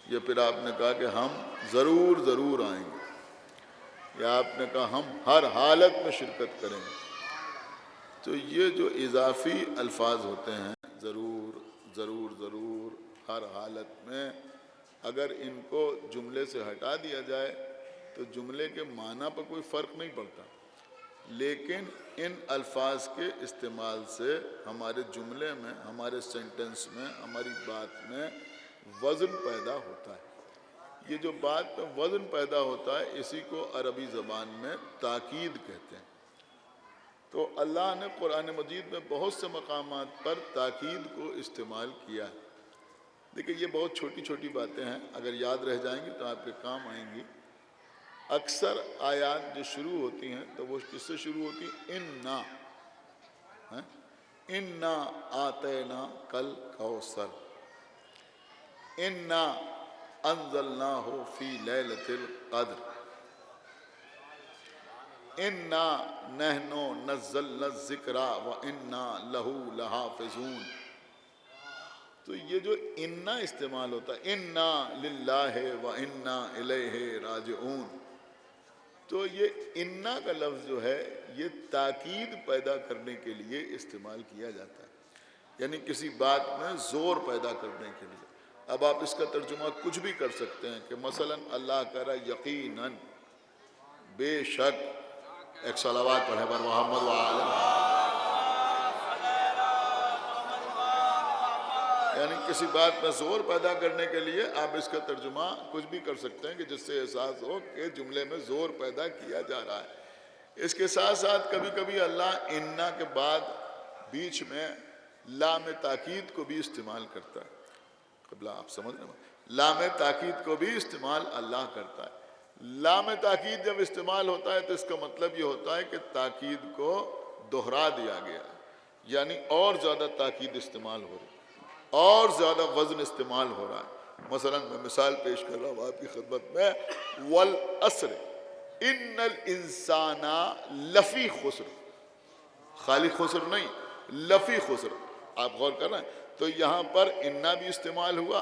Speaker 7: या फिर आपने कहा कि हम ज़रूर आएंगे, या आपने कहा हम हर हालत में शिरकत करेंगे। तो ये जो इजाफ़ी अल्फाज होते हैं, ज़रूर, हर हालत में, अगर इनको जुमले से हटा दिया जाए तो जुमले के माना पर कोई फ़र्क नहीं पड़ता, लेकिन इन अल्फाज के इस्तेमाल से हमारे जुमले में, हमारे सेंटेंस में, हमारी बात में वज़न पैदा होता है। ये जो बात में वज़न पैदा होता है, इसी को अरबी ज़बान में ताकीद कहते हैं। तो अल्लाह ने कुरान मजीद में बहुत से मकामात पर ताकीद को इस्तेमाल किया है। देखिए, ये बहुत छोटी छोटी बातें हैं, अगर याद रह जाएंगी तो आपके काम आएंगी। अक्सर आयात जो शुरू होती हैं तो वो किससे शुरू होती हैं? इन्ना, इन्ना आतैना कल कौसर, इन्ना अंज़लनाहु फी लैलतिल क़द्र, इन्ना नहनु नज़्ज़लना ज़िक्रा व इन्ना लहू लहाफ़िज़ून। तो ये जो इन्ना इस्तेमाल होता है, इन्ना लिल्लाहि व इन्ना इलैहि राजिऊन, तो ये इन्ना का लफ्ज़ जो है ये ताकीद पैदा करने के लिए इस्तेमाल किया जाता है, यानी किसी बात में ज़ोर पैदा करने के लिए। अब आप इसका तर्जुमा कुछ भी कर सकते हैं कि मसलन अल्लाह कह रहा है यकीनन, बेशक, एक सलावत पढ़े पर मोहम्मद व आले, यानी किसी बात में ज़ोर पैदा करने के लिए आप इसका तर्जुमा कुछ भी कर सकते हैं कि जिससे एहसास हो कि जुमले में ज़ोर पैदा किया जा रहा है। इसके साथ साथ कभी कभी अल्लाह इन्ना के बाद बीच में लाम ताकीद को भी इस्तेमाल करता है। कबला आप समझ रहे हो, लाम ताकीद को भी इस्तेमाल अल्लाह करता है। लाम ताकीद जब इस्तेमाल होता है तो इसका मतलब ये होता है कि ताकीद को दोहरा दिया गया, यानी और ज़्यादा ताकीद इस्तेमाल हो रही, और ज़्यादा वज़न इस्तेमाल हो रहा है। मसलन मैं मिसाल पेश कर रहा हूँ आपकी खिदमत में, वल अस्र इन्नल इंसाना लफ़ी खुस्र, खाली खुस्र नहीं, लफ़ी खुस्र, आप गौर कर रहे हैं। तो यहाँ पर इन्ना भी इस्तेमाल हुआ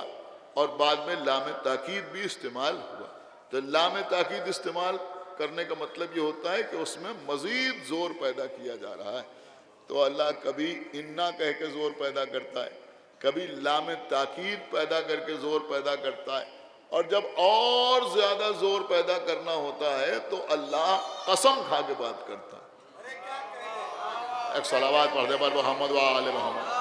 Speaker 7: और बाद में लाम ताकीद भी इस्तेमाल हुआ। तो लाम ताकीद इस्तेमाल करने का मतलब ये होता है कि उसमें मज़ीद ज़ोर पैदा किया जा रहा है। तो अल्लाह कभी इन्ना कह के ज़ोर पैदा करता है, कभी लाम ताकीद पैदा करके ज़ोर पैदा करता है, और जब और ज़्यादा ज़ोर पैदा करना होता है तो अल्लाह कसम खा के बात करता है। एक सलावत पढ़ दे पर मोहम्मद व आले मोहम्मद।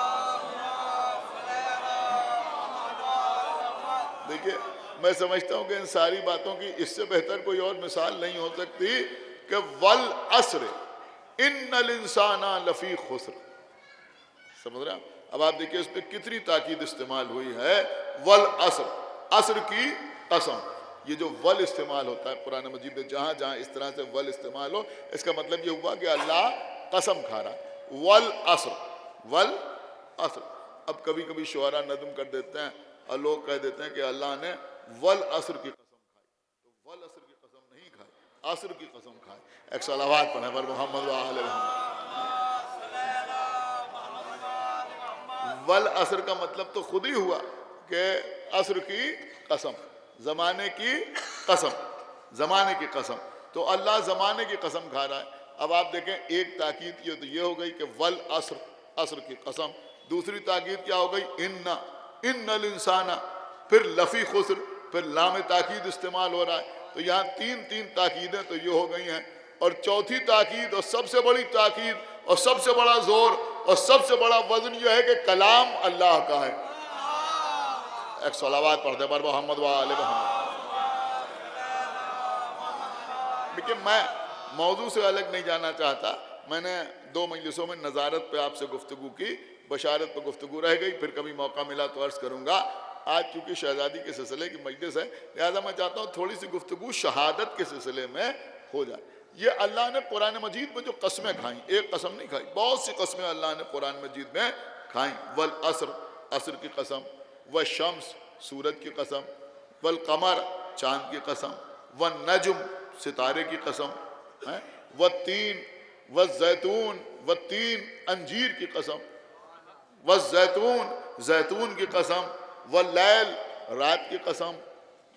Speaker 7: देखिए, मैं समझता हूँ कि इन सारी बातों की इससे बेहतर कोई और मिसाल नहीं हो सकती कि वल अस्र इन्नल इंसाना लफ़ी खुस्र। समझ रहे हैं? अब आप देखिए इस पर कितनी ताकीद इस्तेमाल हुई है, वल अस्र, अस्र की कसम। ये जो वल इस्तेमाल होता है कुरान मजीद में, जहाँ जहाँ इस तरह से वल इस्तेमाल हो, इसका मतलब ये हुआ कि अल्लाह कसम खा रहा है। वल अस्र, वल अस्र। अब कभी कभी शुअरा नज़्म कर देते हैं और लोग कह देते हैं कि अल्लाह ने वल अस्र की कसम खाई, तो वल अस्र की कसम नहीं खाई, अस्र की कसम खाई। एक सलावत पढ़े पर मोहम्मद व आले मोहम्मद। वल असर का मतलब तो खुद ही हुआ कि असर की कसम, ज़माने की कसम, ज़माने की कसम। तो अल्लाह ज़माने की कसम खा रहा है। अब आप देखें, एक ताकीद की तो ये हो गई कि वल असर, असर की कसम। दूसरी ताकीद क्या हो गई? इन्ना, इन्नल इंसाना। फिर लफ़ी खुस्र, फिर लाम ताकीद इस्तेमाल हो रहा है। तो यहाँ तीन तीन ताकीदें तो ये हो गई हैं, और चौथी ताकीद और सबसे बड़ी ताकीद और सबसे बड़ा जोर और सबसे बड़ा वजन यह है कि कलाम अल्लाह का है। एक सलावात पढ़ते पर मोहम्मद वाले मोहम्मद। लेकिन मैं मौजू से अलग नहीं जाना चाहता। मैंने 2 मजलिसों में नज़ारत पे आपसे गुफ्तगू की, बशारत पे गुफ्तगू रह गई, फिर कभी मौका मिला तो अर्ज़ करूँगा। आज चूँकि शहजादी के सिलसिले की मजलिस है, लिहाजा मैं चाहता हूँ थोड़ी सी गुफ्तगू शहादत के सिलसिले में हो जाए। ये अल्लाह ने कुरान मजीद में जो कस्में खाई, एक कसम नहीं खाई, बहुत सी कस्में अल्लाह ने कुरान मजीद में खाई। वल असर, असर की कसम, व शम्स, सूरज की कसम, वल कमर, चांद की कसम, व नजुम, सितारे की कसम है, व तीन, व जैतून, व तीन, अंजीर की कसम, व जैतून, जैतून की कसम, व लैल, रात की कसम,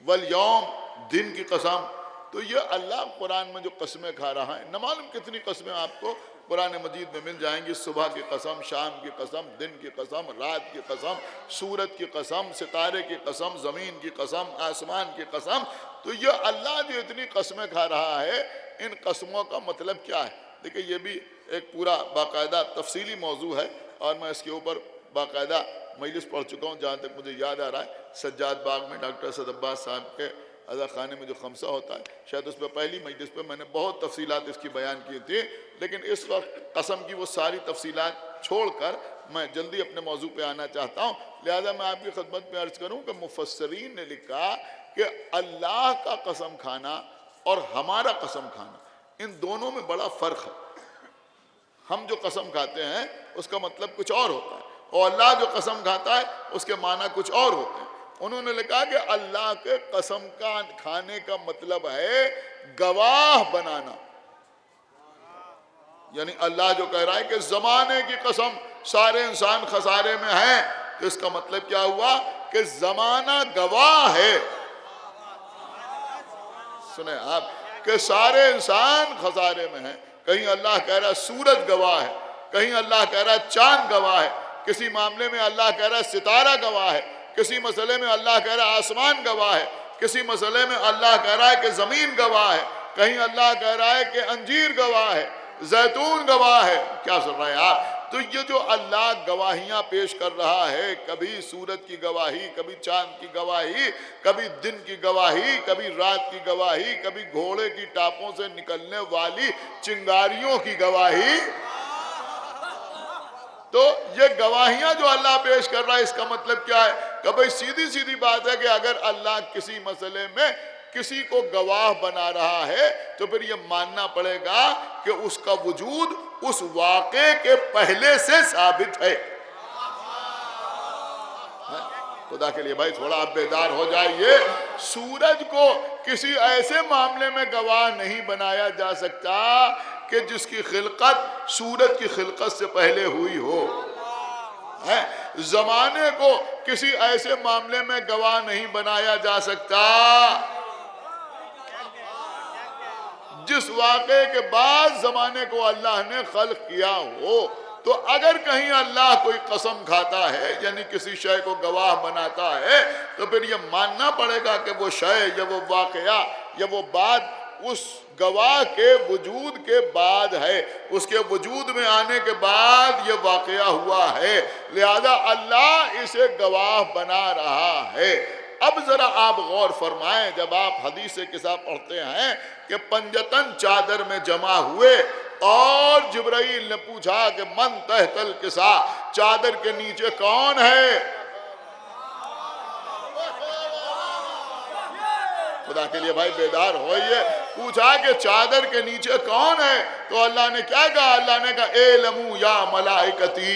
Speaker 7: वल यौम, दिन की कसम। तो ये अल्लाह कुरान में जो कस्में खा रहा है, न मालूम कितनी कस्में आपको कुरान मजीद में मिल जाएंगी। सुबह की कसम, शाम की कसम, दिन की कसम, रात की कसम, सूरज की कसम, सितारे की कसम, ज़मीन की कसम, आसमान की कसम। तो ये अल्लाह जो इतनी कस्में खा रहा है, इन कस्मों का मतलब क्या है? देखिए ये भी एक पूरा बाकायदा तफसीली मौजू है, और मैं इसके ऊपर बाकायदा मजलिस पढ़ चुका हूँ। जहाँ तक मुझे याद आ रहा है, सज्जाद बाग में डॉक्टर सद अब्बास साहब के अज़ा खाने में जो खमसा होता है, शायद उस पर पहली मजलिस पे मैंने बहुत तफसीलात इसकी बयान की थी। लेकिन इस वक्त कसम की वो सारी तफसीलात छोड़कर मैं जल्दी अपने मौजू पे आना चाहता हूँ। लिहाजा मैं आपकी खिदमत में अर्ज़ करूँ कि मुफस्सरीन ने लिखा कि अल्लाह का कसम खाना और हमारा कसम खाना, इन दोनों में बड़ा फ़र्क है। हम जो कसम खाते हैं उसका मतलब कुछ और होता है, और अल्लाह जो कसम खाता है उसके माना कुछ और होते हैं। उन्होंने लिखा कि अल्लाह के कसम का खाने का मतलब है गवाह बनाना। यानी अल्लाह जो कह रहा है कि जमाने की कसम, सारे इंसान खसारे में हैं, तो इसका मतलब क्या हुआ कि जमाना गवाह है। सुने आप कि सारे इंसान खसारे में हैं। कहीं अल्लाह कह रहा है सूरज गवाह है, कहीं अल्लाह कह रहा है चांद गवाह है, किसी मामले में अल्लाह कह रहा है सितारा गवाह है, किसी मसले में अल्लाह कह रहा है आसमान गवाह है, किसी मसले में अल्लाह कह रहा है कि ज़मीन गवाह है, कहीं अल्लाह कह रहा है कि अंजीर गवाह है, जैतून गवाह है। क्या सुन रहे हैं आप? तो ये जो अल्लाह गवाहियाँ पेश कर रहा है, कभी सूरज की गवाही, कभी चांद की गवाही, कभी दिन की गवाही, कभी रात की गवाही, कभी घोड़े की टापों से निकलने वाली चिंगारियों की गवाही। तो ये गवाहियां जो अल्लाह पेश कर रहा है, इसका मतलब क्या है? कि भाई सीधी सीधी बात है कि अगर अल्लाह किसी मसले में किसी को गवाह बना रहा है, तो फिर ये मानना पड़ेगा कि उसका वजूद उस वाक़े के पहले से साबित है। खुदा के लिए भाई थोड़ा आप बेदार हो जाइए। सूरज को किसी ऐसे मामले में गवाह नहीं बनाया जा सकता कि जिसकी खिलकत सूरज की खिलकत से पहले हुई हो। जमाने को किसी ऐसे मामले में गवाह नहीं बनाया जा सकता जिस वाक़े के बाद जमाने को अल्लाह ने खल्क किया हो। तो अगर कहीं अल्लाह कोई कसम खाता है, यानी किसी शय को गवाह बनाता है, तो फिर यह मानना पड़ेगा कि वो शय या वो वाक़या या वो बात उस गवाह के वजूद के बाद है, उसके वजूद में आने के बाद ये वाक़या हुआ है। लिहाजा अल्लाह इसे गवाह बना रहा है। अब ज़रा आप गौर फरमाएं, जब आप हदीस किस्सा पढ़ते हैं कि पंजतन चादर में जमा हुए और जिब्राइल ने पूछा कि मन तहतल किसा, चादर के नीचे कौन है? खुदा के लिए भाई बेदार होइए। पूछा कि चादर के नीचे कौन है? तो अल्लाह ने क्या कहा? अल्लाह ने कहा एलमू या मलाइकती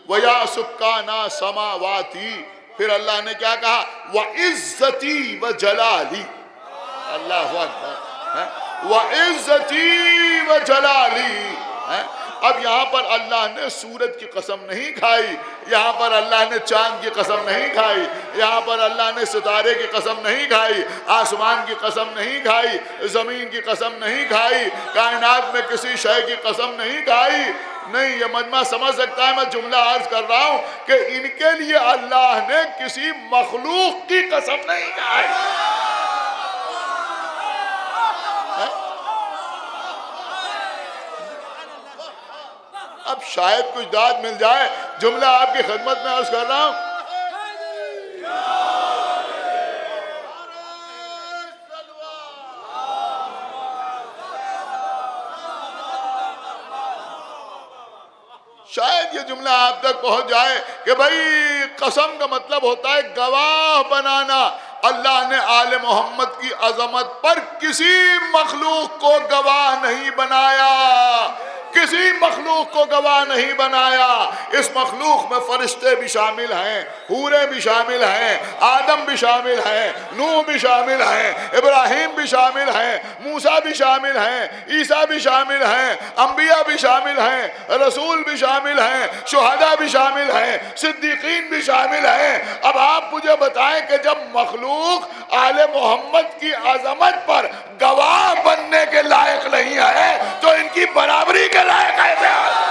Speaker 7: व या सुक्काना समावाती। फिर अल्लाह ने क्या कहा? व इज्जती व जलाली। अल्लाह अकबर। व इज्जती व जलाली। अब यहाँ पर अल्लाह ने सूरज की कसम नहीं खाई, यहाँ पर अल्लाह ने चांद की कसम नहीं खाई, यहाँ पर अल्लाह ने सितारे की कसम नहीं खाई, आसमान की कसम नहीं खाई, ज़मीन की कसम नहीं खाई, कायनात में किसी शय की कसम नहीं खाई। नहीं, ये मजमा समझ सकता है, मैं जुमला अर्ज कर रहा हूँ कि इनके लिए अल्लाह ने किसी मखलूक की कसम नहीं खाई। शायद कुछ दाद मिल जाए। जुमला आपकी खिदमत में अर्ज कर रहा हूं। शायद ये जुमला आप तक पहुंच जाए कि भाई कसम का मतलब होता है गवाह बनाना। अल्लाह ने आले मोहम्मद की अजमत पर किसी मखलूक को गवाह नहीं बनाया, किसी मखलूक को गवाह नहीं बनाया। इस मखलूक में फरिश्ते भी शामिल हैं, हूरे भी शामिल हैं, आदम भी शामिल हैं, नूह भी शामिल हैं, इब्राहिम भी शामिल हैं, मूसा भी शामिल हैं, ईसा भी शामिल हैं, अंबिया भी शामिल हैं, रसूल भी शामिल हैं, शुहदा भी शामिल हैं, सिद्दीकीन भी शामिल हैं। अब आप मुझे बताएं कि जब मखलूक आले मोहम्मद की अजमत पर गवाह बनने के लायक नहीं है तो इनकी बराबरी के लायक कैसे है?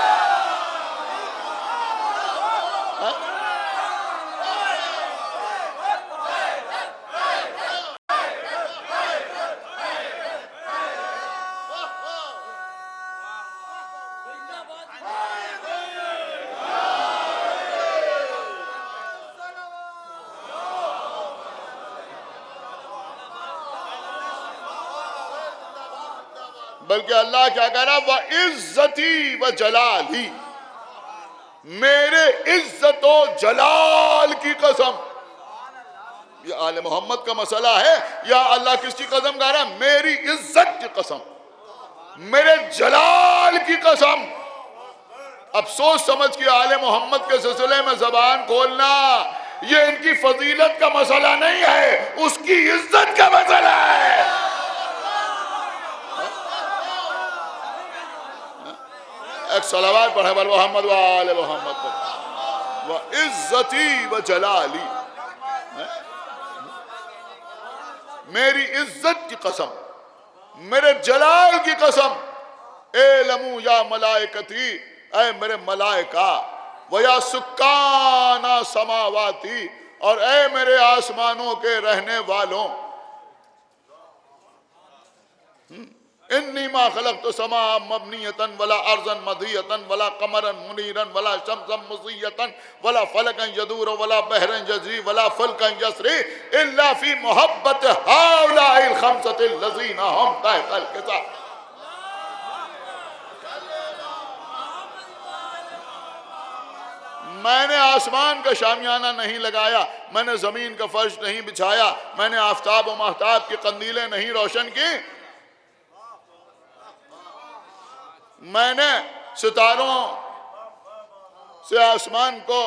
Speaker 7: बल्कि अल्लाह क्या कह रहा, व इज्जती व जलाली, मेरे इज्जत व जलाल की कसम। ये आले मोहम्मद का मसला है या अल्लाह किसकी कसम कह रहा? मेरी इज्जत की कसम, मेरे जलाल की कसम। अब सोच समझ के आले मोहम्मद के सिलसिले में जबान खोलना, ये इनकी फजीलत का मसला नहीं है, उसकी इज्जत का मसला है। एक सलावत पढ़े बल मोहम्मद व आले मोहम्मद पर। व इज्जती व जलाली, मेरी इज्जत की कसम, मेरे जलाल की कसम। ए लमू या मलाइकती, ऐ मेरे मलाइका, व या सुक्काना समावाती, और ऐ मेरे आसमानों के रहने वालों। इन्नी मा खलक़्तु समा मबनियतन वला अर्ज़न मदियतन वला कमरन मुनीरन वला शम्सन मुज़ियतन वला फलकन यदूर वला बहरन यजरी वला फलकन यसरी इल्ला फी मोहब्बत हाउलाइल खमसतिल लज़ीना हम तहतल किताब। मैंने आसमान का शामियाना नहीं लगाया, मैंने जमीन का फर्श नहीं बिछाया, मैंने आफताब और महताब की कंदीलें नहीं रोशन की, मैंने सितारों से आसमान को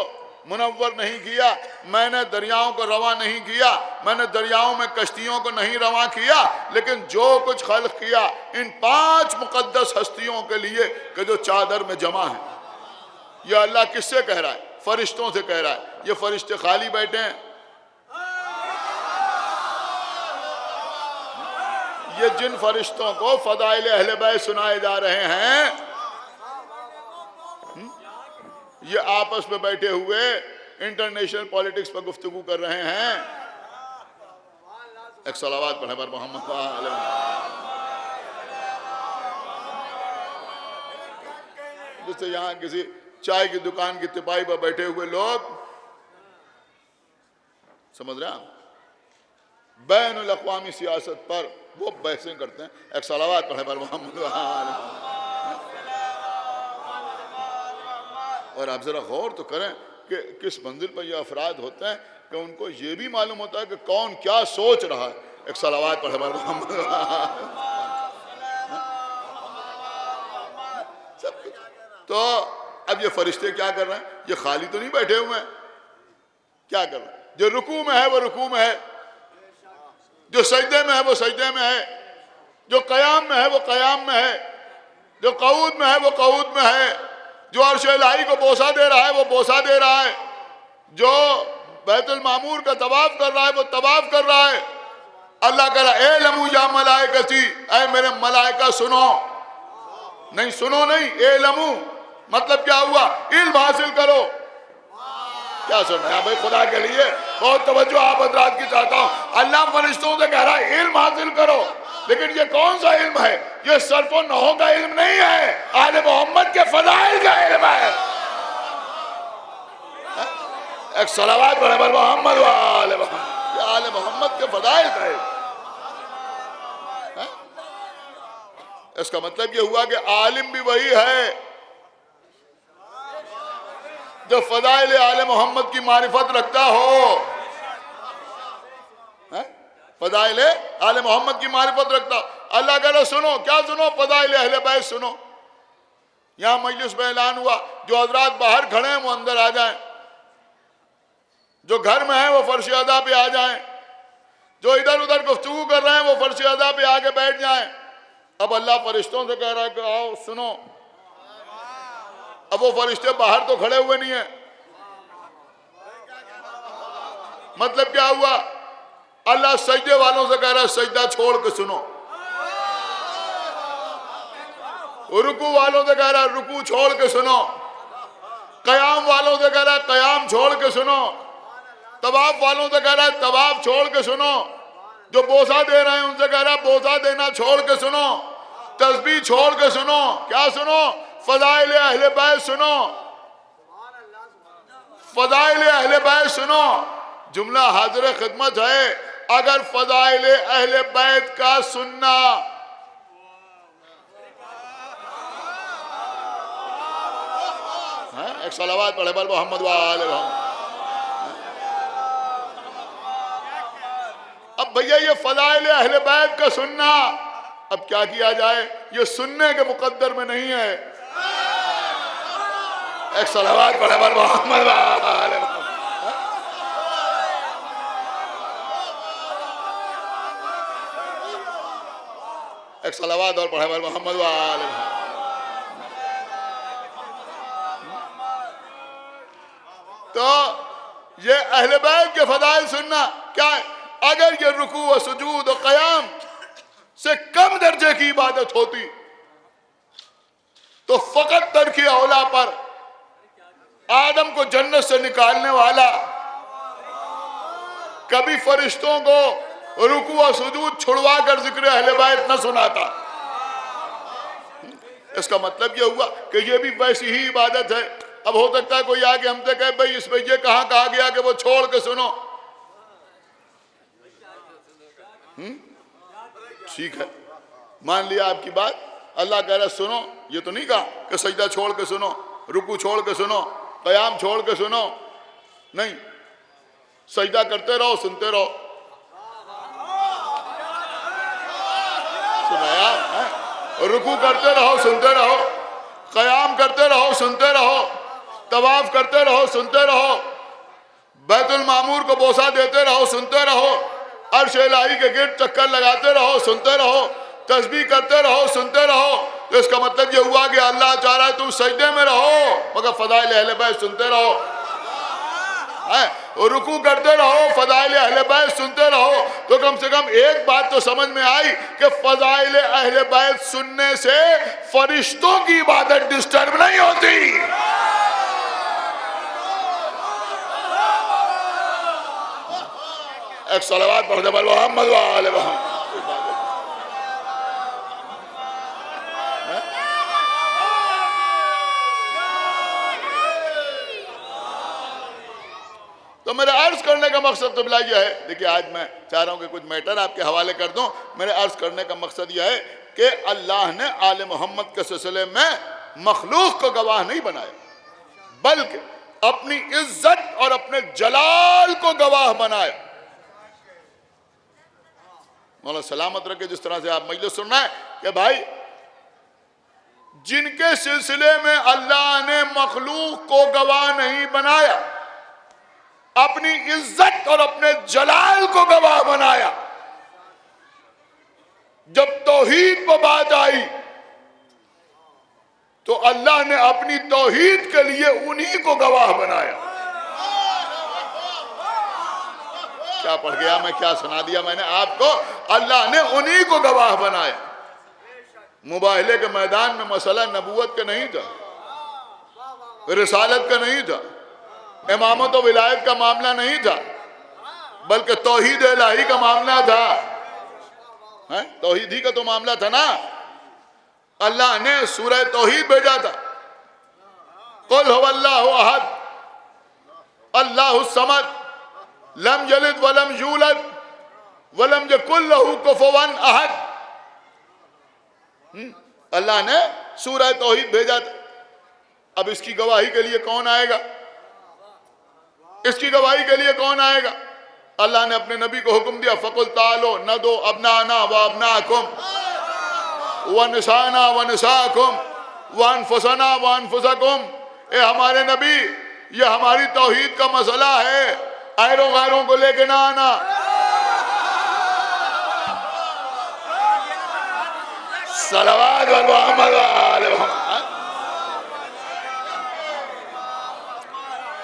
Speaker 7: मुनव्वर नहीं किया, मैंने दरियाओं को रवा नहीं किया, मैंने दरियाओं में कश्तियों को नहीं रवा किया, लेकिन जो कुछ खल्क किया इन 5 मुकद्दस हस्तियों के लिए कि जो चादर में जमा है। यह अल्लाह किससे कह रहा है? फरिश्तों से कह रहा है। ये फरिश्ते खाली बैठे हैं, ये जिन फरिश्तों को फदाइल अहले बैत सुनाए जा रहे हैं, ये आपस में बैठे हुए इंटरनेशनल पॉलिटिक्स पर गुफ्तगू कर रहे हैं। एक सलावत पढ़े पर मोहम्मद। जिससे यहाँ किसी चाय की दुकान की तिपाही पर बैठे हुए लोग, समझ रहे हैं, बैनुल अक़वामी सियासत पर वो बहसें करते हैं। एक सलावत पढ़े पर मोहम्मद। और आप जरा गौर तो करें कि किस मंजिल पर ये अफराद होते हैं कि उनको ये भी मालूम होता है कि कौन क्या सोच रहा है। एक सलावत पढ़े पर मोहम्मद। सब कुछ। तो अब ये फरिश्ते क्या कर रहे हैं? ये खाली तो नहीं बैठे हुए हैं, क्या कर रहे हैं? जो रुकू में है वो रुकू में है, जो सजदे में है वो सजदे में है, जो कयाम में है वो कयाम में है, जो कऊद में है वो कऊद में है, जो अर्श इलाही को बोसा दे रहा है वो बोसा दे रहा है, जो बैतुल मामूर का तवाफ कर रहा है वो तवाफ कर रहा है। अल्लाह कह रहा है, ए लमू या मलाइकती, ऐ मेरे मलाइका सुनो। नहीं सुनो नहीं, ए लमू मतलब क्या हुआ? इल्म हासिल करो। क्या सुन रहे हैं भाई? खुदा के लिए बहुत तवज्जो आप हजरात की चाहता हूँ। अल्लाह फरिश्तों से कह रहा है इल्म हासिल करो। लेकिन ये कौन सा इल्म है? ये सरफो नहो का इल्म नहीं है, आले मोहम्मद के फजाइल का इल्म है। एक सलावत पढ़े पर मोहम्मद व आले मोहम्मद, ये आले मोहम्मद के फजाइल का इल्म। इसका मतलब ये हुआ कि आलिम भी वही है जो फजाइल आले मोहम्मद की मारिफत रखता हो। फजाइल आले मोहम्मद की मारिफत रखता। अल्लाह कहता सुनो, क्या सुनो? फजाइल अहले बैत सुनो। यहाँ मजलिस में ऐलान हुआ, जो हजरात बाहर खड़े हैं वो अंदर आ जाएं, जो घर में हैं वो फर्श अदा पे आ जाएं, जो इधर उधर गुफ्तगू कर रहे हैं वो फर्श अदा पे आके बैठ जाएं। अब अल्लाह फरिश्तों से कह रहा है कि आओ सुनो। अब वो फरिश्ते बाहर तो खड़े हुए नहीं है, मतलब क्या हुआ? अल्लाह सजदे वालों से कह रहा है सजदा छोड़ के सुनो। रुकू वालों से कह रहा है रुकू छोड़ के सुनो। कयाम वालों से कह रहा है कयाम छोड़ के सुनो। तवाफ वालों से कह रहा है तवाफ छोड़ के सुनो। जो बोसा दे रहे हैं उनसे कह रहा है बोसा देना छोड़ के सुनो। तस्बीह छोड़ के सुनो। क्या सुनो? फजाइल अहले बैत सुनो, फजाइल अहले बैत सुनो। जुमला हाजिर खिदमत है। अगर फजाइल अहले बैत का सुनना है, एक सलावत पढ़े पर मोहम्मद वाले मोहम्मद। अब भैया ये फजाइल अहले बैत का सुनना, अब क्या किया जाए? ये सुनने के मुकद्दर में नहीं है। एक सलावत पढ़े पर मोहम्मद वाले मोहम्मद। एक सलावत और पढ़े पर मोहम्मद वाले मोहम्मद। तो ये अहले बैत के फजाइल सुनना क्या है? अगर ये रुकू व सुजूद और क़याम से कम दर्जे की इबादत होती तो फकत तरकी औला पर आदम को जन्नत से निकालने वाला कभी फरिश्तों को रुकू व सुजूद छुड़वा कर जिक्र अहले बैत न सुनाता। इसका मतलब यह हुआ कि यह भी वैसी ही इबादत है। अब हो सकता है कोई आके हमसे कहे भाई इसमें ये कहाँ कहा गया कि वो छोड़ के सुनो। ठीक है, मान लिया आपकी बात। अल्लाह कह रहा है सुनो, ये तो नहीं कहा कि सजदा छोड़ के सुनो, रुकू छोड़ के सुनो, क़याम छोड़ के सुनो। नहीं, सजदा करते रहो, सुनते रहो। सुनाया है? रुकू करते रहो, सुनते रहो। क़याम करते रहो, सुनते रहो। तवाफ करते रहो, सुनते रहो। बैतुल मामूर को बोसा देते रहो, सुनते रहो। अर्श इलाही के गिर्द चक्कर लगाते रहो, सुनते रहो। तस्बीह करते रहो, सुनते रहो। तो इसका मतलब ये हुआ कि अल्लाह चाह रहा है तुम सजदे में रहो मगर फजाइल अहले बैत सुनते रहो। और रुकू करते रहो, फजाइल अहले बैत सुनते रहो। तो कम से कम एक बात तो समझ में आई कि फजाइल अहले बैत सुनने से फरिश्तों की इबादत डिस्टर्ब नहीं होती। एक सलावत पढ़ते पर मोहम्मद वाले मोहम्मद। तो मेरे अर्ज करने का मकसद तो बिला यह है, देखिए आज मैं चाह रहा हूं कि कुछ मैटर आपके हवाले कर दूं। मेरे अर्ज करने का मकसद यह है कि अल्लाह ने आले मोहम्मद के सिलसिले में मखलूक को गवाह नहीं बनाया, बल्कि अपनी इज्जत और अपने जलाल को गवाह बनाया। मौला सलामत रखे, जिस तरह से आप मजलिस सुन रहे हैं कि भाई जिनके सिलसिले में अल्लाह ने मखलूक को गवाह नहीं बनाया, अपनी इज्जत और अपने जलाल को गवाह बनाया। जब तौहीद पर बात आई तो अल्लाह ने अपनी तौहीद के लिए उन्हीं को गवाह बनाया। क्या पढ़ गया मैं, क्या सुना दिया मैंने आपको? अल्लाह ने उन्हीं को गवाह बनाया। मुबाहले के मैदान में मसला नबूवत का नहीं था, रिसालत का नहीं था, इमामत और विलायत का मामला नहीं था, बल्कि तौहीद इलाही का मामला था। है? तौहीद ही का तो मामला था ना। अल्लाह ने सूरह तौहीद भेजा था, कुल हुवल्लाहु अहद अल्लाहु समद लम यलिद वलम यूलद वलम यकुल लहू कुफुवन अहद। अल्लाह ने सूरह तौहीद भेजा था। अब इसकी गवाही के लिए कौन आएगा? इसकी गवाही के लिए कौन आएगा? अल्लाह ने अपने नबी को हुक्म दिया, फकुल तालो न दो अबनाना व अबनाकुम व निसाना व निसाकुम व अनफुसना व अनफुसकुम। ए हमारे नबी, ये हमारी तौहीद का मसला है, गैरों गैरों को लेके ना आना। सलावत व मोहम्मद व आले मोहम्मद।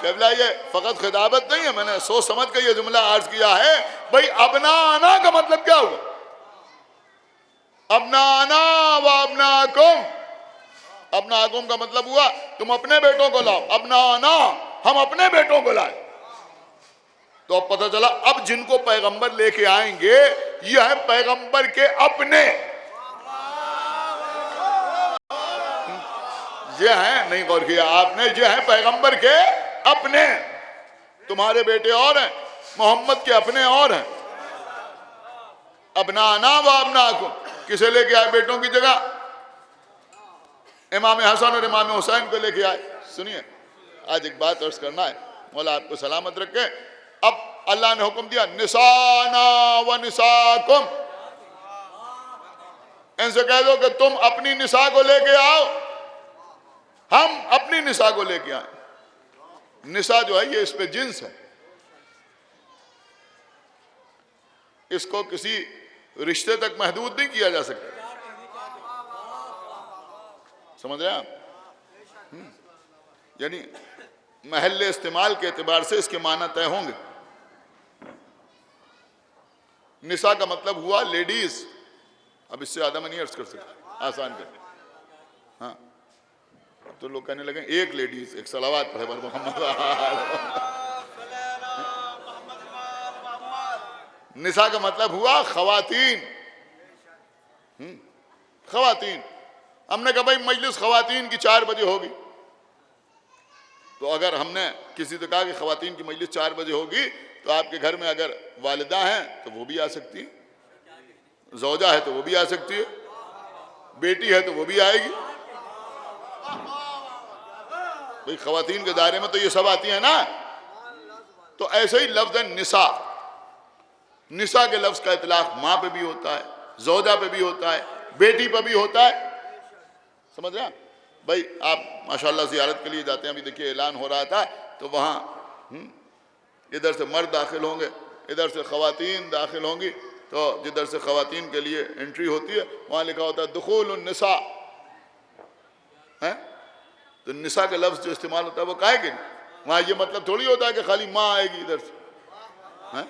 Speaker 7: ये फकत खिताबत नहीं है, मैंने सोच समझ कर ये जुमला अर्ज किया है। भाई अबना आना का मतलब क्या हुआ? अबना आना व अबनाकुम, अबनाकुम का मतलब हुआ तुम अपने बेटों को लाओ। अबना आना, हम अपने बेटों को लाए। तो अब पता चला अब जिनको पैगंबर लेके आएंगे ये है पैगंबर के अपने, ये है, नहीं गौर किया आपने, ये है पैगंबर के अपने। तुम्हारे बेटे और हैं, मोहम्मद के अपने और हैं। अबनाना व अबनाकुम, किसे लेके आए बेटों की जगह? इमाम हसन और इमाम हुसैन को लेके आए। सुनिए, आज एक बात अर्ज करना है, मौला आपको सलामत रखे। अब अल्लाह ने हुक्म दिया, निसाना व निसाकुम, इनसे कह दो कि तुम अपनी निसा को लेके आओ, हम अपनी निसा को लेके आए। निसा जो है ये इस पे जिन्स है, इसको किसी रिश्ते तक महदूद नहीं किया जा सकता। समझ रहे हैं आप? यानी महल्ले इस्तेमाल के एतबार से इसके माना तय होंगे। निसा का मतलब हुआ लेडीज। अब इससे ज्यादा मैं नहीं अर्ज कर सकता, आसान कर। हाँ, अब तो लोग कहने लगे एक लेडीज, एक सलावात पढ़े बर मोहम्मद। निसा का मतलब हुआ खवातीन। खवातीन। हमने कहा भाई मजलिस खवातीन की 4 बजे होगी, तो अगर हमने किसी से कहा कि खवातीन की मजलिस 4 बजे होगी, तो आपके घर में अगर वालिदा हैं तो वो भी आ सकती है, ज़ौजा है तो वो भी आ सकती है, बेटी है तो वो भी आएगी। भाई खवातीन के दायरे में तो ये सब आती है ना। तो ऐसे ही लफ्ज़ है निसा। निसा के लफ्ज़ का इतलाक माँ पे भी होता है, ज़ौजा पे भी होता है, बेटी पे भी होता है। समझ रहे हैं भाई? आप माशाल्लाह ज़ियारत के लिए जाते हैं, अभी देखिए ऐलान हो रहा था, तो वहाँ इधर से मर्द दाखिल होंगे, इधर से ख़वातीन दाखिल होंगी। तो जिधर से ख़वातीन के लिए एंट्री होती है वहाँ लिखा होता है दुखूलुन निसा है। तो निसा का लफ्ज़ जो इस्तेमाल होता है वो काहे के? वहाँ ये मतलब थोड़ी होता है कि खाली माँ आएगी इधर से है?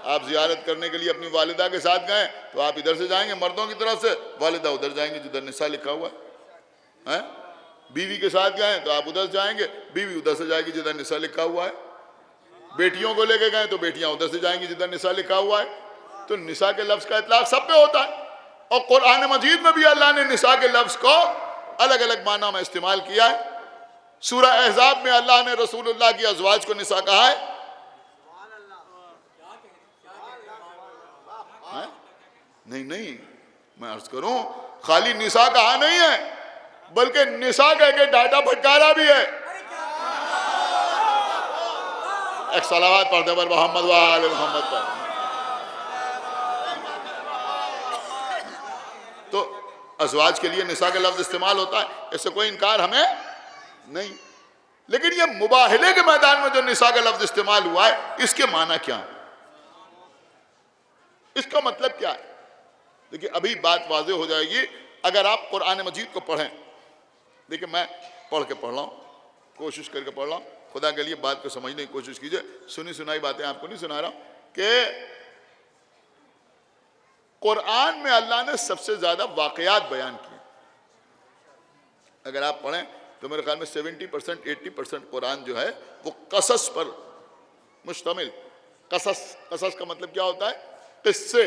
Speaker 7: आप ज़ियारत करने के लिए अपनी वालिदा के साथ गए तो आप इधर से जाएंगे मर्दों की तरफ से, वालिदा उधर जाएंगे जिधर निसा लिखा हुआ है। बीवी के साथ गए तो आप उधर जाएंगे, बीवी उधर से जाएगी जिधर निसा लिखा हुआ है। बेटियों को लेके गए तो बेटियां उधर से जाएंगी जिधर निसा लिखा हुआ है। तो निसा के लफ्ज़ का इतलाक सब पे होता है। और कुरान मजीद में भी अल्लाह ने निसा के लफ्ज़ को अलग अलग माना में इस्तेमाल किया है। सूरह अहज़ाब में अल्लाह ने रसूलुल्लाह की अज़वाज को निसा कहा है। नहीं नहीं, मैं अर्ज करूं, खाली निसा कहा नहीं है, बल्कि निसा कह के डाटा फटकारा भी है। एक सलावत पढ़ते पर मोहम्मद व आले मोहम्मद पर। तो अज़वाज के लिए निसा का लफ्ज़ इस्तेमाल होता है, इससे कोई इनकार हमें नहीं। लेकिन ये मुबाहले के मैदान में जो निसा का लफ्ज़ इस्तेमाल हुआ है, इसके माना क्या है, इसका मतलब क्या है? देखिए अभी बात वाज़ेह हो जाएगी अगर आप कुरान मजीद को पढ़ें। देखिए मैं पढ़ के पढ़ रहा हूँ, कोशिश करके पढ़ रहा हूँ, खुदा के लिए बात को समझने की कोशिश कीजिए। सुनी सुनाई बातें आपको नहीं सुना रहा हूँ कि कुरान में अल्लाह ने सबसे ज़्यादा वाक़यात बयान किए। अगर आप पढ़ें तो मेरे ख्याल में 70% 80% कुरान जो है वो कसस पर मुश्तमिल, कसस, कसस का मतलब क्या होता है? किस्से।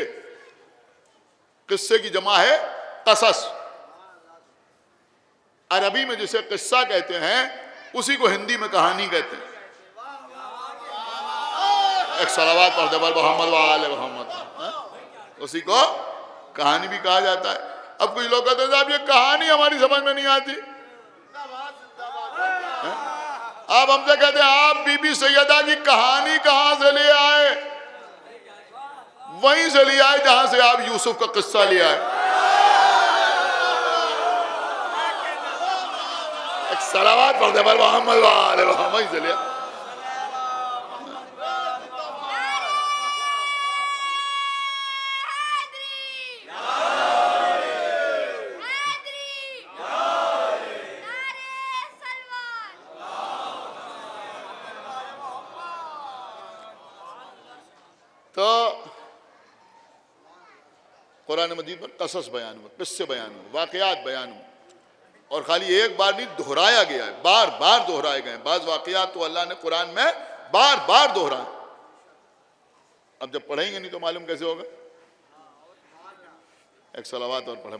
Speaker 7: किस्से की जमा है कसस। अरबी में जिसे किस्सा कहते हैं उसी को हिंदी में कहानी कहते हैं। एक सलावत पढ़ दे मोहम्मद वाले मोहम्मद, उसी को कहानी भी कहा जाता है। अब कुछ लोग कहते हैं साहब ये कहानी हमारी समझ में नहीं आती। आप हमसे कहते हैं आप बीबी सैयदा की कहानी कहां से ले आए? वहीं से ले आए जहां से आप यूसुफ का किस्सा ले आए। एक सलावत पढ़ दे मोहम्मद वाले मोहम्मद से ले आए। तो कुरान मजीद में कसस बयान हुआ, किस्से बयान हुए, वाकयात बयान हुए, और खाली एक बार नहीं दोहराया गया है, बार बार दोहराए गए। बाज वाकयात तो अल्लाह ने कुरान में बार बार दोहराए। अब जब पढ़ेंगे नहीं तो मालूम कैसे होगा? एक सलावत और पढ़े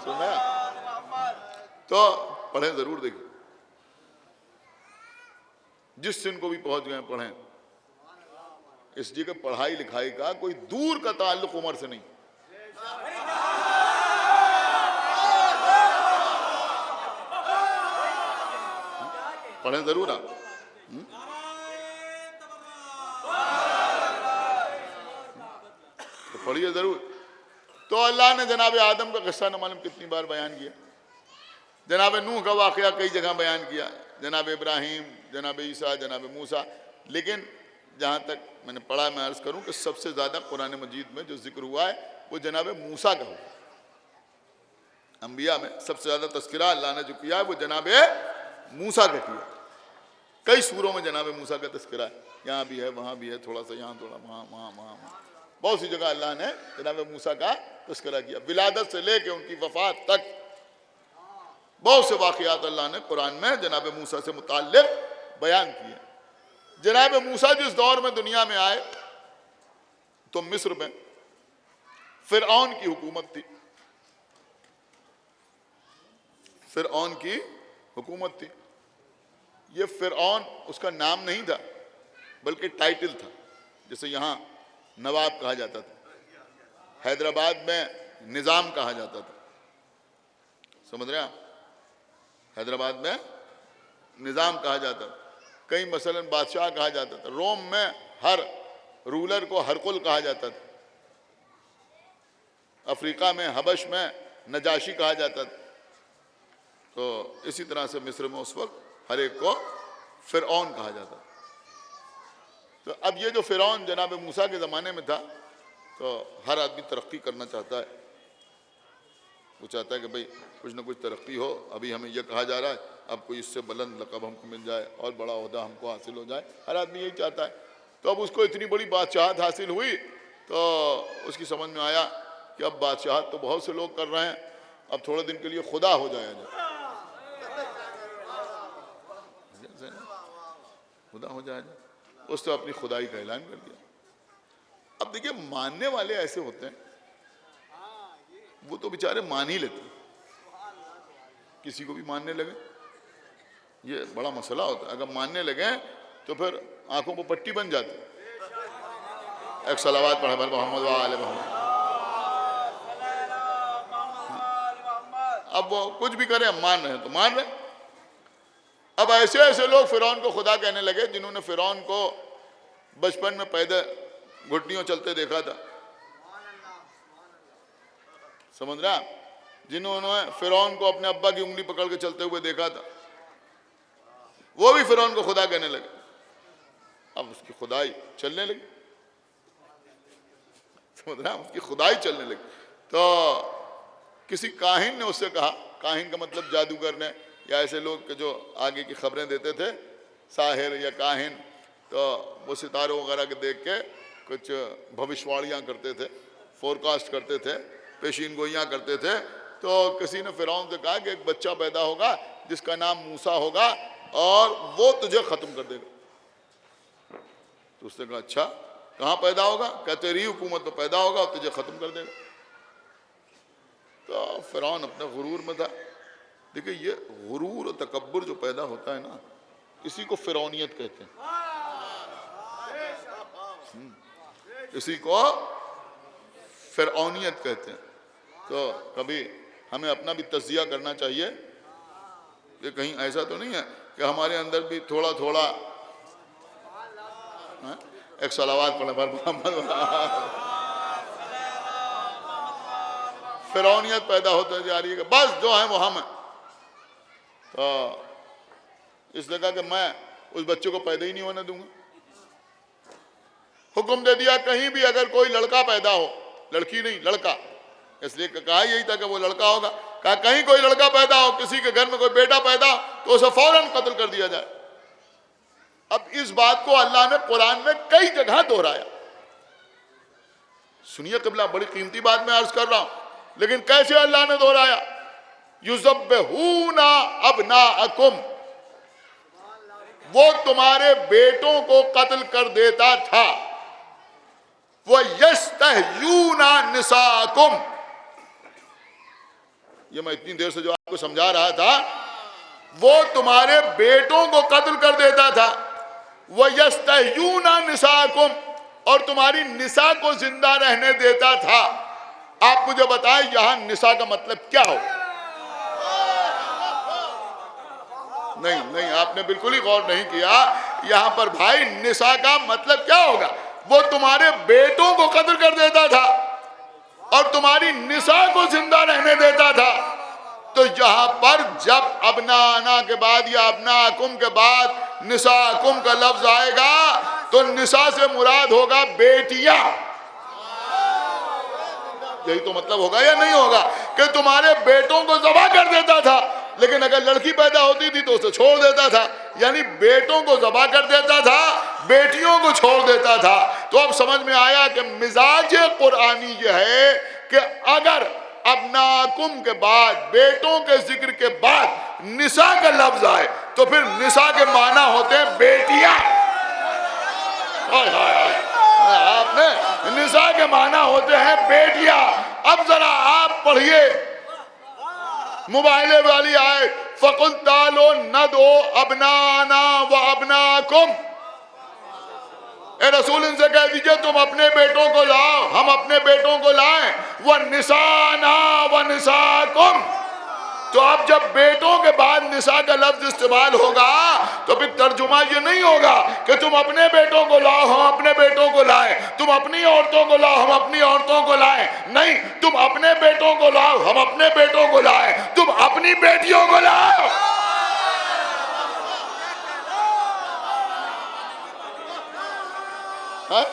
Speaker 7: सुना तो पढ़े जरूर। देखिए जिस दिन को भी पहुंच गए पढ़ें। इस जगह पढ़ाई लिखाई का कोई दूर का ताल्लुक उम्र से नहीं। पढ़ें जरूर आप। तो पढ़िए जरूर। तो अल्लाह ने जनाब आदम का किस्सा न मालूम कितनी बार बयान किया, जनाब नूह का वाकया कई जगह बयान किया, जनाब इब्राहिम, जनाब ईसा, जनाब मूसा। लेकिन जहाँ तक मैंने पढ़ा, मैं अर्ज़ करूँ कि सबसे ज़्यादा कुरान मजीद में जो जिक्र हुआ है वो जनाब मूसा का हुआ। अंबिया में सबसे ज़्यादा तस्करा अल्लाह ने जो किया है वो जनाब मूसा का किया। कई सूरों में जनाब मूसा का तस्करा है, यहाँ भी है, वहाँ भी है, थोड़ा सा यहाँ, थोड़ा वहाँ, वहाँ वहाँ वहाँ, बहुत सी जगह अल्लाह ने जनाब मूसा का तस्करा किया। विलादत से लेके उनकी वफात तक बहुत से वाक़यात अल्लाह ने कुरान में जनाब मूसा से मुताल्लिक़ बयान किए। जनाब मूसा जिस दौर में दुनिया में आए तो मिस्र में फिरऔन की हुकूमत थी। फिरऔन की हुकूमत थी। ये फिरऔन उसका नाम नहीं था बल्कि टाइटल था। जैसे यहाँ नवाब कहा जाता था, हैदराबाद में निज़ाम कहा जाता था। समझ रहे हैं? हैदराबाद में निज़ाम कहा जाता था, कहीं मसलन बादशाह कहा जाता था। रोम में हर रूलर को हरकुल कहा जाता था। अफ्रीका में हबश में नजाशी कहा जाता था। तो इसी तरह से मिस्र में उस वक्त हर एक को फिरऔन कहा जाता था। तो अब ये जो फिरऔन जनाब मूसा के ज़माने में था, तो हर आदमी तरक्की करना चाहता है। वो चाहता है कि भाई कुछ ना कुछ तरक्की हो। अभी हमें यह कहा जा रहा है अब कोई इससे बुलंद लक़ब हमको मिल जाए और बड़ा ओहदा हमको हासिल हो जाए। हर आदमी यही चाहता है। तो अब उसको इतनी बड़ी बादशाहत हासिल हुई तो उसकी समझ में आया कि अब बादशाहत तो बहुत से लोग कर रहे हैं, अब थोड़े दिन के लिए खुदा हो जाए, खुदा हो जाए। उसने अपनी खुदाई का ऐलान कर दिया। अब देखिए मानने वाले ऐसे होते हैं, वो तो बेचारे मान ही लेते, किसी को भी मानने लगे, ये बड़ा मसला होता है। अगर मानने लगे तो फिर आंखों को पट्टी बन जाती। एक सलावत पढ़ा मोहम्मद वाले मोहम्मद। अब वो कुछ भी करे, हम मान रहे हैं तो मान रहे। अब ऐसे ऐसे लोग फिरौन को खुदा कहने लगे जिन्होंने फिरौन को बचपन में पैदा घुटनियों चलते देखा था। समझ रहा? जिन्होंने फिरौन को अपने अब्बा की उंगली पकड़ के चलते हुए देखा था, वो भी फिरौन को खुदा कहने लगे। अब उसकी खुदाई चलने लगी। समझ रहा? उसकी खुदाई चलने लगी। तो किसी काहिन ने उससे कहा, काहिन का मतलब जादूगर ने, या ऐसे लोग के जो आगे की खबरें देते थे, साहिर या काहिन, तो वो सितारों वगैरह के देख के कुछ भविष्यवाणियाँ करते थे, फोरकास्ट करते थे, पेशीन गोइयाँ करते थे। तो किसी ने फिरौन से कहा कि एक बच्चा पैदा होगा जिसका नाम मूसा होगा और वो तुझे ख़त्म कर देगा। तो उसने कहा अच्छा कहाँ पैदा होगा? कहते रही हुकूमत में पैदा होगा और तुझे ख़त्म कर देगा। तो फ़िरौन अपने गुरूर में था। देखिए ये गुरूर और तकब्बुर जो पैदा होता है ना, इसी को फ़िरौनियत कहते हैं। इसी को फ़िरौनियत कहते हैं। तो कभी हमें अपना भी तज़किया करना चाहिए कि कहीं ऐसा तो नहीं है कि हमारे अंदर भी थोड़ा थोड़ा एक सलावात पढ़ने पर मोहम्मद फ़िरौनियत पैदा होते जा रही है कि बस जो है वो हम है। तो इसलिए कहा कि मैं उस बच्चे को पैदा ही नहीं होने दूंगा। हुक्म दे दिया कहीं भी अगर कोई लड़का पैदा हो, लड़की नहीं लड़का, इसलिए कहा यही था कि वो लड़का होगा। कहा कहीं कोई लड़का पैदा हो, किसी के घर में कोई बेटा पैदा तो उसे फौरन कत्ल कर दिया जाए। अब इस बात को अल्लाह ने कुरान में कई जगह दोहराया। सुनिए क़िबला, बड़ी कीमती बात मैं अर्ज कर रहा हूं, लेकिन कैसे अल्लाह ने दोहराया? युज़ब्बिहूना अब्नाअकुम, वो तुम्हारे बेटों को कत्ल कर देता था। वो यस्तहयूना निसाकुम, ये मैं इतनी देर से जो आपको समझा रहा था, वो तुम्हारे बेटों को कत्ल कर देता था। वो यस्तहयूना निसाकुम, और तुम्हारी निसा को जिंदा रहने देता था। आप मुझे बताएं यहां निसा का मतलब क्या हो? नहीं नहीं, आपने बिल्कुल ही गौर नहीं किया। यहां पर भाई निसा का मतलब क्या होगा? वो तुम्हारे बेटों को कत्ल कर देता था और तुम्हारी निसा को जिंदा रहने देता था। तो यहां पर जब अबनाना के बाद या अबनाकुम के बाद निसाकुम का लफ्ज आएगा तो निसा से मुराद होगा बेटियां। यही तो मतलब होगा या नहीं होगा कि तुम्हारे बेटों को ज़बह कर देता था, लेकिन अगर लड़की पैदा होती थी तो उसे छोड़ देता था। यानी बेटों को ज़बह कर देता था, बेटियों को छोड़ देता था। तो अब समझ में आया कि मिजाज कुरानी ये है कि अगर अबनाकुम के बाद, बेटों के जिक्र के बाद निसा का लफ्ज आए तो फिर निसा के माना होते हैं बेटियां। आपने निसा के माना होते हैं बेटियां। अब जरा आप पढ़िए मोबाइल वाली आए, फकुल तालो न दो अबनाना व अबनाकुम, ए रसूल इनसे कह दीजिए तुम अपने बेटों को लाओ, हम अपने बेटों को लाएं। व निसाना व निसाकुम, तो अब जब बेटों के बाद निसा का लफ्ज इस्तेमाल होगा तो फिर तर्जुमा ये नहीं होगा कि तुम अपने बेटों को लाओ हम अपने बेटों को लाएं, तुम अपनी औरतों को लाओ हम अपनी औरतों को लाएं। नहीं, तुम अपने बेटों को लाओ हम अपने बेटों को लाएं, तुम अपनी बेटियों को लाओ। हाँ?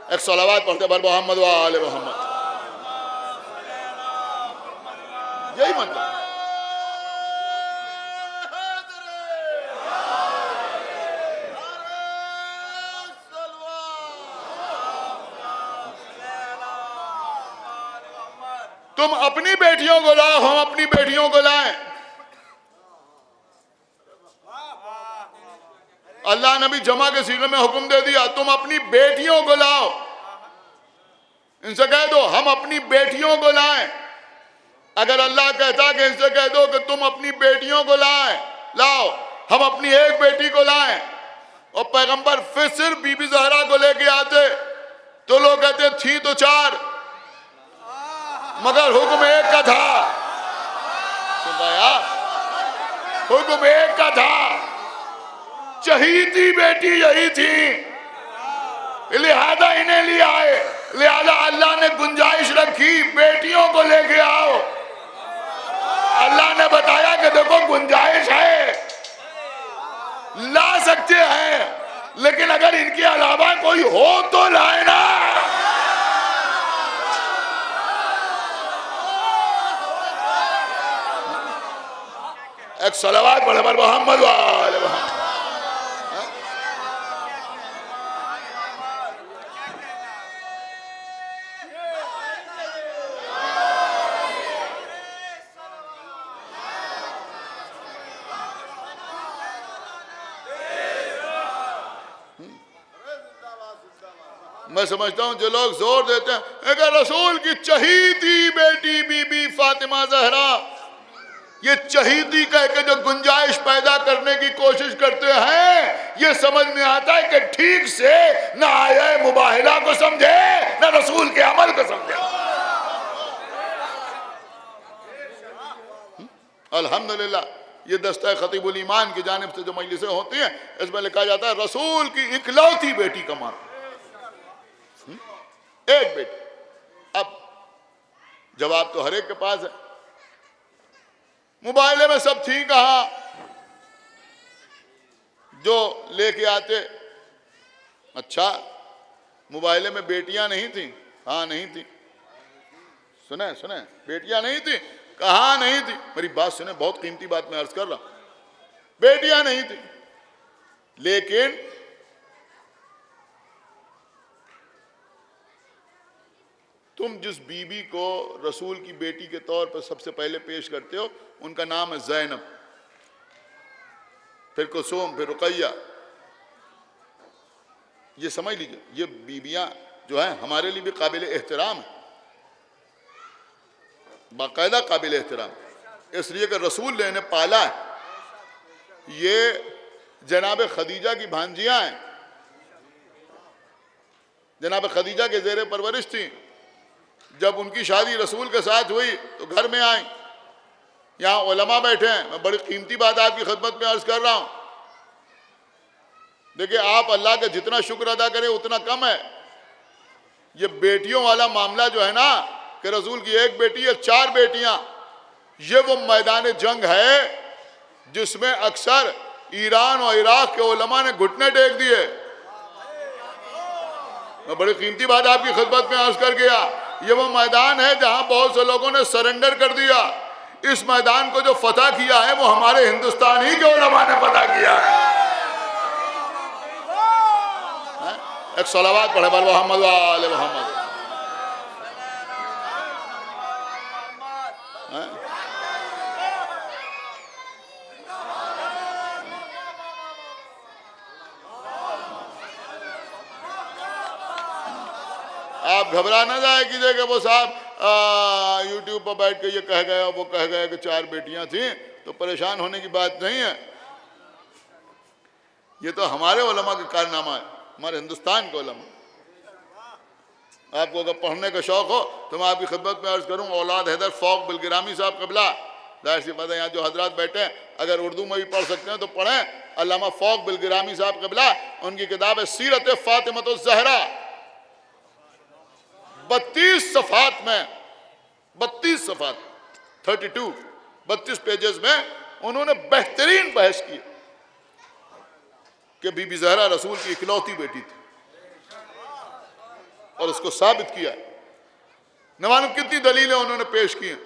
Speaker 7: एक सलावात पढ़ते बर मोहम्मद व आले मोहम्मद, यही मतलब। तुम अपनी बेटियों को लाओ हम अपनी बेटियों को लाएं। अल्लाह ने भी जमा के सीने में हुक्म दे दिया तुम अपनी बेटियों को लाओ। इनसे कह दो हम अपनी बेटियों को लाएं। अगर अल्लाह कहता कि इनसे कह दो कि तुम अपनी बेटियों को लाओ, हम अपनी एक बेटी को लाएं, और पैगंबर फिर सिर्फ बीबी ज़हरा को लेके आते तो लोग कहते थी तो चार, मगर हुक्म एक का था। हुक्म एक का था, चहीती बेटी यही थी, लिहाजा इन्हें ले आए। लिहाजा अल्लाह ने गुंजाइश रखी बेटियों को लेके आओ। अल्लाह ने बताया कि देखो गुंजाइश है, ला सकते हैं, लेकिन अगर इनके अलावा कोई हो तो लाए ना। एक सलावात पढ़े पर मोहम्मद वाले मोहम्मद। मैं समझता हूं जो लोग जोर देते हैं अगर रसूल की चहीती बेटी बीबी फातिमा जहरा, ये चहीती कह के जो गुंजाइश पैदा करने की कोशिश करते हैं, ये समझ में आता है कि ठीक से ना आया मुबाहिला को समझे ना रसूल के अमल को समझे। अल्हम्दुलिल्लाह ये दस्ता खतीबुल ईमान की जानिब से जो मजलिसें होती हैं, इसमें लिखा जाता है रसूल की इकलौती बेटी का मान, एक बेटी। अब जवाब तो हर एक के पास है। मोबाइल में सब थी कहा जो लेके आते? अच्छा, मोबाइल में बेटियां नहीं थी? हाँ नहीं थी। सुने सुने, बेटियां नहीं थी? कहाँ नहीं थी? मेरी बात सुने, बहुत कीमती बात मैं अर्ज कर रहा हूं। बेटियां नहीं थी, लेकिन तुम जिस बीबी को रसूल की बेटी के तौर पर सबसे पहले पेश करते हो, उनका नाम है ज़ैनब, फिर कुसुम, फिर रुकैया। ये समझ लीजिए, ये बीबियां जो हैं हमारे लिए भी काबिल एहतराम है, बाकायदा काबिल एहतराम, इसलिए कि रसूल ने इन्हें पाला है। ये जनाब खदीजा की भांजियां हैं, जनाब खदीजा के ज़ेरे परवरिश थी। जब उनकी शादी रसूल के साथ हुई तो घर में आई, यहाँ उलमा बैठे हैं, मैं बड़ी कीमती बात आपकी खिदमत में अर्ज कर रहा हूँ। देखिए, आप अल्लाह का जितना शुक्र अदा करें उतना कम है। ये बेटियों वाला मामला जो है ना, कि रसूल की एक बेटी है, 4 बेटियां, ये वो मैदान जंग है जिसमें अक्सर ईरान और इराक के उलमा ने घुटने टेक दिए। मैं बड़ी कीमती बात आपकी खिदमत में अर्ज कर गया। ये वो मैदान है जहां बहुत से लोगों ने सरेंडर कर दिया। इस मैदान को जो फतह किया है वो हमारे हिंदुस्तान ही के उलमा ने फतह किया है। एक सलावत पढ़े बल मोहम्मद वाले मोहम्मद। आप घबरा ना जाए कि देखो वो साहब यूट्यूब पर बैठ के ये कह गया वो कह गया कि 4 बेटियां थीं, तो परेशान होने की बात नहीं है। ये तो हमारे उलमा का कारनामा है, हमारे हिंदुस्तान के उलमा। आपको अगर पढ़ने का शौक़ हो तो मैं आपकी खिदमत में अर्ज़ करूँ, औलाद हैदर फ़ौक बिलगिरामी साहब क़िबला, जाहिर सी बात है यहाँ जो हजरात बैठे हैं अगर उर्दू में भी पढ़ सकते हैं तो पढ़ें। अल्लामा फ़ौक बिलगिरामी साहब क़िबला, उनकी किताब है सीरत फ़ातिमतुज़ ज़हरा, 32 सफ़ात में, 32 सफ़ात 32 पेजेस में उन्होंने बेहतरीन बहस की कि बीबी ज़हरा रसूल की इकलौती बेटी थी और उसको साबित किया। न मालूम कितनी दलीलें उन्होंने पेश की हैं,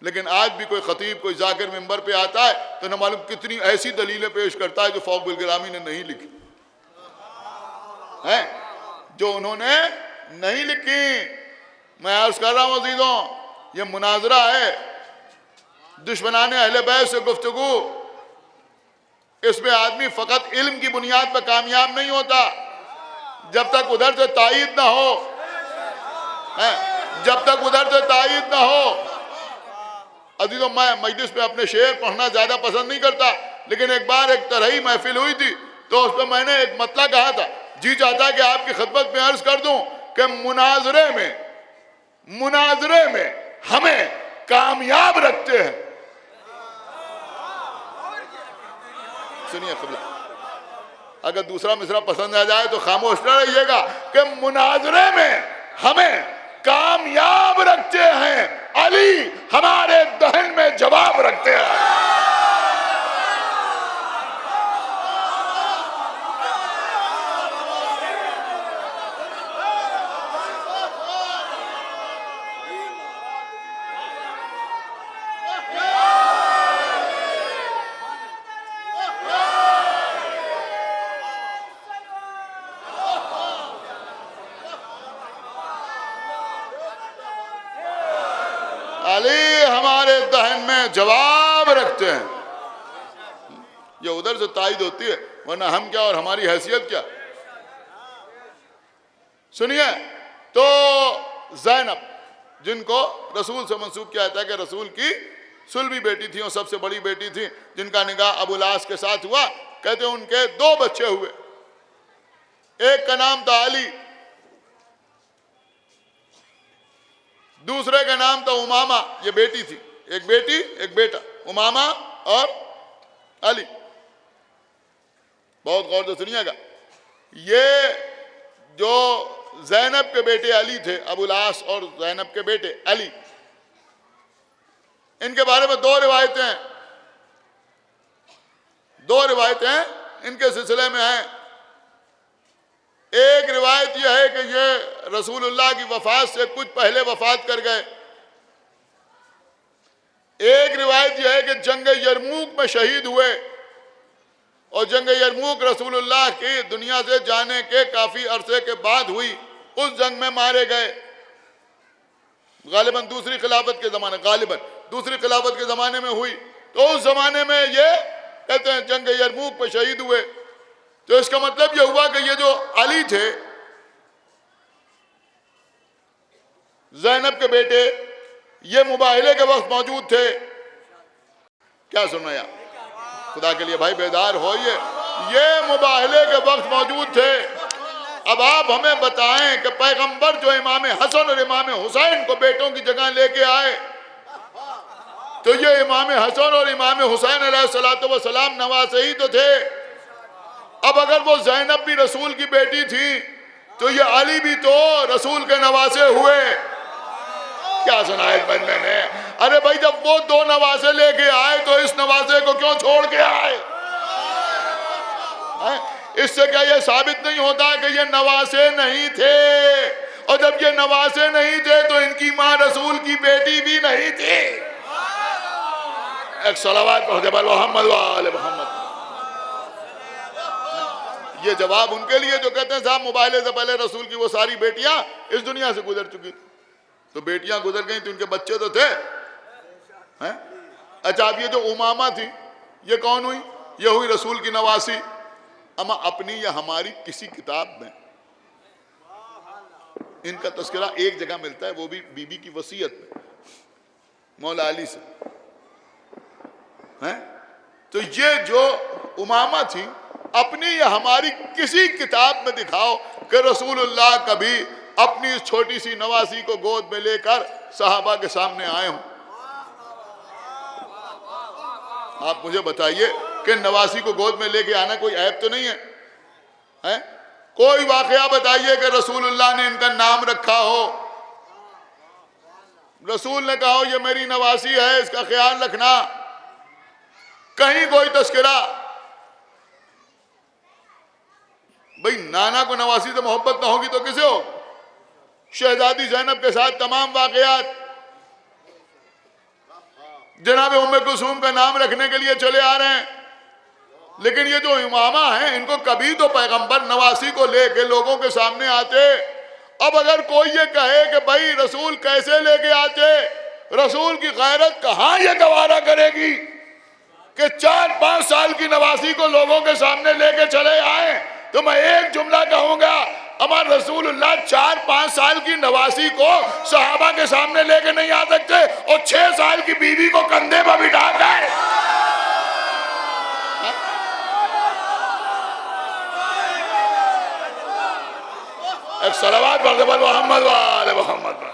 Speaker 7: लेकिन आज भी कोई खतीब, कोई जाकिर मिंबर पे आता है तो न मालूम कितनी ऐसी दलीलें पेश करता है जो फ़ौक बिलगिरामी ने नहीं लिखी हैं, जो उन्होंने नहीं लिखी। मैं अर्ज कर रहा हूं अजीजों, ये मुनाजरा है, दुश्मनाने अहले बैत से गुफ्तगू। इसमें आदमी फ़कत इल्म की बुनियाद पर कामयाब नहीं होता, जब तक उधर से तायीद ना हो, जब तक उधर से तायीद ना हो। अजीजों, मैं मजलिस में अपने शेर पढ़ना ज़्यादा पसंद नहीं करता, लेकिन एक बार एक तरही महफिल हुई थी तो उस पर मैंने एक मतला कहा था। जी चाहता है कि आपकी खिदमत में अर्ज कर दूं कि मुनाजरे में हमें कामयाब रखते हैं। सुनिए क़िबला, अगर दूसरा मिसरा पसंद आ जाए तो खामोश न रहिएगा कि मुनाजरे में हमें कामयाब रखते हैं, अली हमारे दहन में जवाब रखते हैं। अली हमारे दहन में जवाब रखते हैं। ये उधर से तायद होती है, वरना हम क्या और हमारी हैसियत क्या। सुनिए, तो ज़ैनब जिनको रसूल से मंसूब किया जाता है कि रसूल की सुलभी बेटी थी और सबसे बड़ी बेटी थी, जिनका निकाह अबू लास के साथ हुआ, कहते हैं उनके 2 बच्चे हुए। एक का नाम था अली, दूसरे का नाम था उमामा। ये बेटी थी, एक बेटी एक बेटा, उमामा और अली। बहुत गौर से सुनिएगा, ये जो ज़ैनब के बेटे अली थे, अबू लास और ज़ैनब के बेटे अली, इनके बारे में 2 रिवायतें इनके सिलसिले में हैं। एक रिवायत यह है कि ये रसूलुल्लाह की वफात से कुछ पहले वफात कर गए। एक रिवायत यह है कि जंग यरमूक में शहीद हुए और जंग यरमूक रसूलुल्लाह की दुनिया से जाने के काफी अरसे के बाद हुई, उस जंग में मारे गए। गालिबन दूसरी खिलाफत के ज़माने में हुई। तो उस जमाने में ये कहते हैं जंग यरमूक पर शहीद हुए। तो इसका मतलब ये हुआ कि ये जो अली थे, ज़ैनब के बेटे, ये मुबाहिले के वक्त मौजूद थे। क्या सुनना यार, खुदा के लिए भाई बेदार हो, ये मुबाहिले के वक्त मौजूद थे। अब आप हमें बताएं कि पैगंबर जो इमाम हसन और इमाम हुसैन को बेटों की जगह लेके आए, तो ये इमाम हसन और इमाम हुसैन अलैहिस्सलातु वस्सलाम नवासे ही तो थे। अब अगर वो ज़ैनब भी रसूल की बेटी थी, तो ये अली भी तो रसूल के नवासे हुए। क्या सुना इस बंदे ने? अरे भाई, जब वो 2 नवासे लेके आए तो इस नवासे को क्यों छोड़ के आए? इससे क्या ये साबित नहीं होता कि ये नवासे नहीं थे? और जब ये नवासे नहीं थे तो इनकी मां रसूल की बेटी भी नहीं थी। एक सलावत पढ़ दे मोहम्मद वाले मोहम्मद। ये जवाब उनके लिए जो कहते हैं साहब मुबाहिले से पहले रसूल की वो सारी बेटियां इस दुनिया से गुजर चुकी, तो बेटियां गुजर गई तो उनके बच्चे तो थे हैं? अच्छा, अब ये जो उमामा थी, ये कौन हुई? ये हुई रसूल की नवासी। अमा अपनी या हमारी किसी किताब में इनका तस्करा एक जगह मिलता है, वो भी बीबी की वसीयत में, मौला अली से हैं? तो ये जो उमामा थी, अपनी या हमारी किसी किताब में दिखाओ कि रसूलुल्लाह कभी अपनी इस छोटी सी नवासी को गोद में लेकर सहाबा के सामने आए हों। आप मुझे बताइए कि नवासी को गोद में लेके आना कोई ऐब तो नहीं है, हैं? कोई वाकया बताइए कि रसूलुल्लाह ने इनका नाम रखा हो, रसूल ने कहा हो ये मेरी नवासी है, इसका ख्याल रखना। कहीं कोई तस्करा। भाई, नाना को नवासी से मोहब्बत ना होगी तो किसे हो? शहजादी ज़ैनब के साथ तमाम वाकयात जनाब उम्मे कुलसूम का नाम रखने के लिए चले आ रहे हैं, लेकिन ये जो इमामा हैं, इनको कभी तो पैगंबर नवासी को लेके लोगों के सामने आते। अब अगर कोई ये कहे कि भाई रसूल कैसे लेके आते, रसूल की गैरत कहाँ ये गवारा करेगी कि 4-5 साल की नवासी को लोगों के सामने लेके चले आए। तो मैं एक जुमला कहूंगा, हमारे रसूलुल्लाह 4-5 साल की नवासी को सहाबा के सामने लेके नहीं आ सकते और 6 साल की बीवी को कंधे पर बिठा कर। एक सलावत पढ़ दे मोहम्मद वाले मोहम्मद।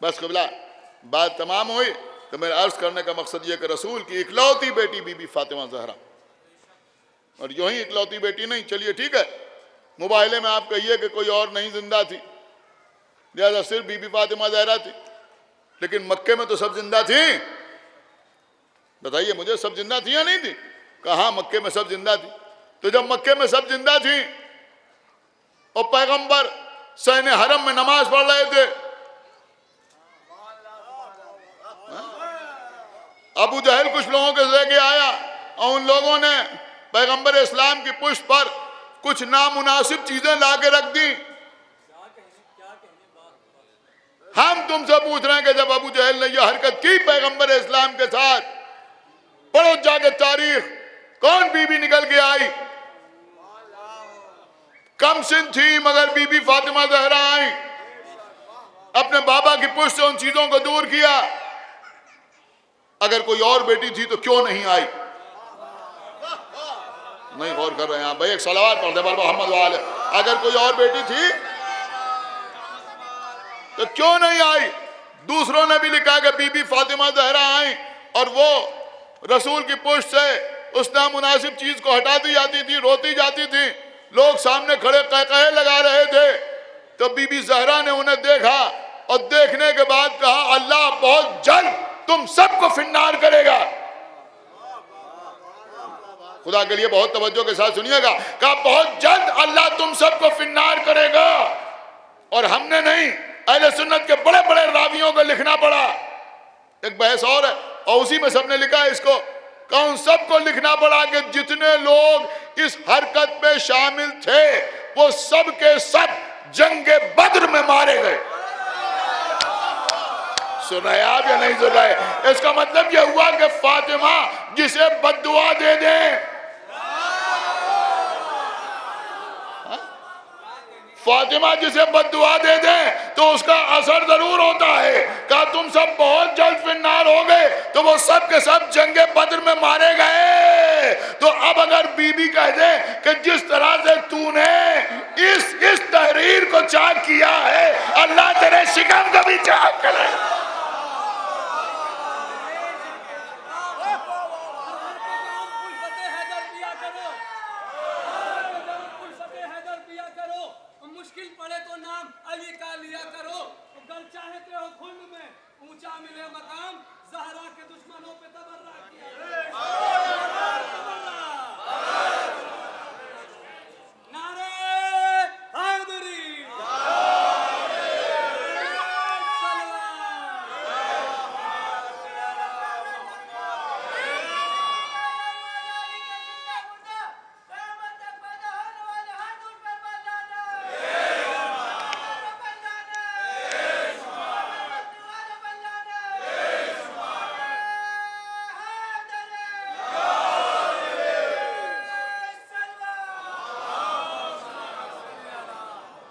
Speaker 7: बस क़िबला, बात तमाम हुई। तो मेरा अर्ज करने का मकसद ये कि रसूल की इकलौती बेटी बीबी फातिमा ज़हरा, और यूं ही इकलौती बेटी नहीं, चलिए ठीक है, मुबाहिले में आप कहिए कि कोई और नहीं जिंदा थी, लिहाजा सिर्फ बीबी फातिमा ज़हरा थी, लेकिन मक्के में तो सब जिंदा थी। बताइए मुझे, सब जिंदा थी या नहीं थी? कहाँ मक्के में सब जिंदा थी। तो जब मक्के में सब जिंदा थी और पैगंबर सहने हरम में नमाज पढ़ रहे थे, अबू जहल कुछ लोगों के लेके आया और उन लोगों ने पैगंबर इस्लाम की पुष्ट पर कुछ नामुनासिब चीजें ला के रख दी। हम तुमसे पूछ रहे हैं कि जब अबू जहल ने यह हरकत की पैगंबर इस्लाम के साथ, पढ़ो जाके तारीख, कौन बीबी निकल के आई? कम सिन थी मगर बीबी फातिमा ज़हरा आई, अपने बाबा की पुष्ट से उन चीजों को दूर किया। अगर कोई और बेटी थी तो क्यों नहीं आई? नहीं गौर कर रहे हैं आप भाई, एक सलावत पढ़ दे मोहम्मद वाले। अगर कोई और बेटी थी तो क्यों नहीं आई? दूसरों ने भी लिखा कि बीबी फातिमा ज़हरा आई और वो रसूल की पुष्ट से उस नामुनासिब चीज को हटाती जाती थी, रोती जाती थी, लोग सामने खड़े कहे लगा रहे थे, तो बीबी ज़हरा ने उन्हें देखा और देखने के बाद कहा अल्लाह बहुत जल्द तुम सबको फिन्नार करेगा। खुदा के लिए बहुत तवज्जो के साथ सुनिएगा, कहा बहुत जल्द अल्लाह तुम सबको फिन्नार करेगा। और हमने नहीं, अहले सुन्नत के बड़े बड़े रावियों को लिखना पड़ा। एक बहस और है और उसी में सबने लिखा है इसको, कौन सबको लिखना पड़ा कि जितने लोग इस हरकत में शामिल थे वो सब के सब जंगे बद्र में मारे गए। सुन रहे आप या नहीं सुन रहे? इसका मतलब यह हुआ कि फातिमा जिसे बद्दुआ दे दें, फातिमा जिसे बद्दुआ दे दें तो उसका असर जरूर होता है। कहा तुम सब बहुत जल्द फिन्नार हो गए, तो वो सब के सब जंगे बद्र में मारे गए। तो अब अगर बीबी कह दे कि जिस तरह से तूने इस तहरीर को चाक किया है, अल्लाह तेरे शिकम को भी चाक करे।
Speaker 8: मुश्किल पड़े तो नाम अली का लिया करो, गल चाहते हो खुल्द में ऊंचा मिले मकाम, ज़हरा के दुश्मनों पे तबर्रा किया। नारे हैदरी,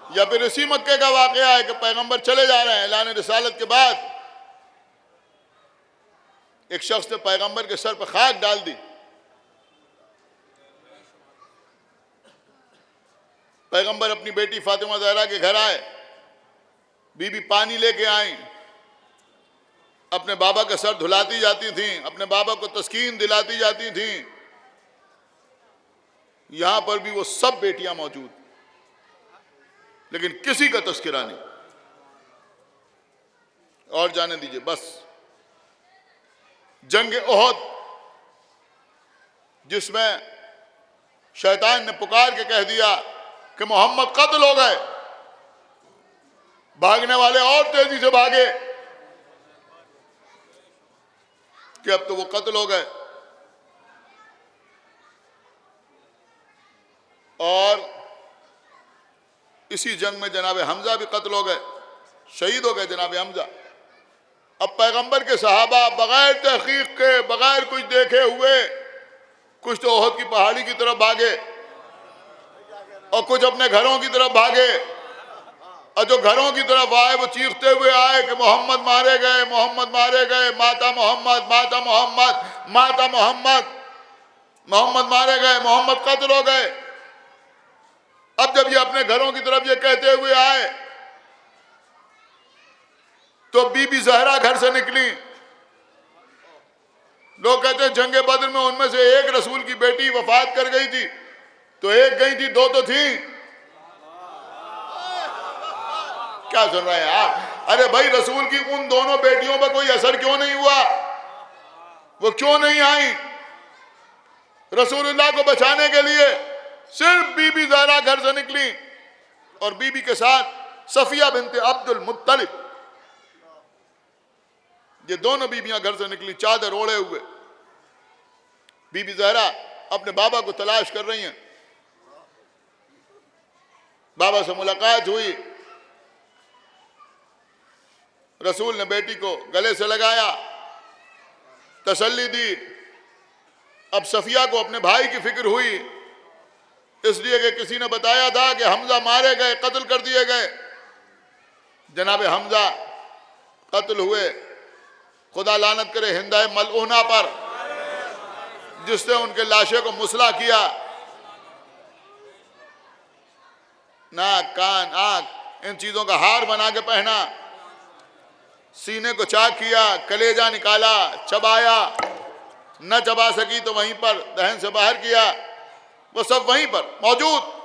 Speaker 7: या फिर इसी मक्के का वाकया है कि पैगंबर चले जा रहे हैं ऐलान रिसालत के बाद, एक शख्स ने पैगंबर के सर पर खाक डाल दी। पैगंबर अपनी बेटी फातिमा ज़हरा के घर आए, बीबी पानी लेके आई, अपने बाबा का सर धुलाती जाती थी, अपने बाबा को तस्कीन दिलाती जाती थी। यहां पर भी वो सब बेटियां मौजूद, लेकिन किसी का तस्करा नहीं। और जाने दीजिए, बस जंग ओहद जिसमें शैतान ने पुकार के कह दिया कि मोहम्मद कत्ल हो गए, भागने वाले और तेजी से भागे कि अब तो वो कत्ल हो गए। और इसी जंग में जनाब हमजा भी कत्ल हो गए, शहीद हो गए जनाब हमजा। अब पैगंबर के सहाबा बगैर तहकीक के, बगैर कुछ देखे हुए, कुछ तो ओहद की पहाड़ी की तरफ भागे और कुछ अपने घरों की तरफ भागे। और जो घरों की तरफ आए वो चीखते हुए आए कि मोहम्मद मारे गए, मोहम्मद मारे गए, माता मोहम्मद, माता मोहम्मद, माता मोहम्मद, मोहम्मद मारे गए, मोहम्मद कत्ल हो गए। अब जब ये अपने घरों की तरफ ये कहते हुए आए तो बीबी ज़हरा घर से निकली। लोग कहते हैं जंगे बद्र में उनमें से एक रसूल की बेटी वफात कर गई थी, तो एक गई थी, दो तो थी। क्या सुन रहे हैं आप? अरे भाई, रसूल की उन दोनों बेटियों पर कोई असर क्यों नहीं हुआ? वो क्यों नहीं आई? रसूलुल्लाह को बचाने के लिए सिर्फ बीबी ज़हरा घर से निकली और बीबी के साथ सफिया बिनते अब्दुल मुत्तलिब, ये दोनों बीबियां घर से निकली चादर ओढ़े हुए। बीबी ज़हरा अपने बाबा को तलाश कर रही हैं। बाबा से मुलाकात हुई, रसूल ने बेटी को गले से लगाया, तसल्ली दी। अब सफिया को अपने भाई की फिक्र हुई, इसलिए कि किसी ने बताया था कि हमजा मारे गए, कत्ल कर दिए गए। जनाब हमजा कत्ल हुए। खुदा लानत करे हिंदा मलऊना पर, जिसने उनके लाशे को मुसला किया। नाक, कान, आंख इन चीजों का हार बना के पहना, सीने को चाक किया, कलेजा निकाला, चबाया, न चबा सकी तो वहीं पर दहन से बाहर किया, वो सब वहीं पर मौजूद।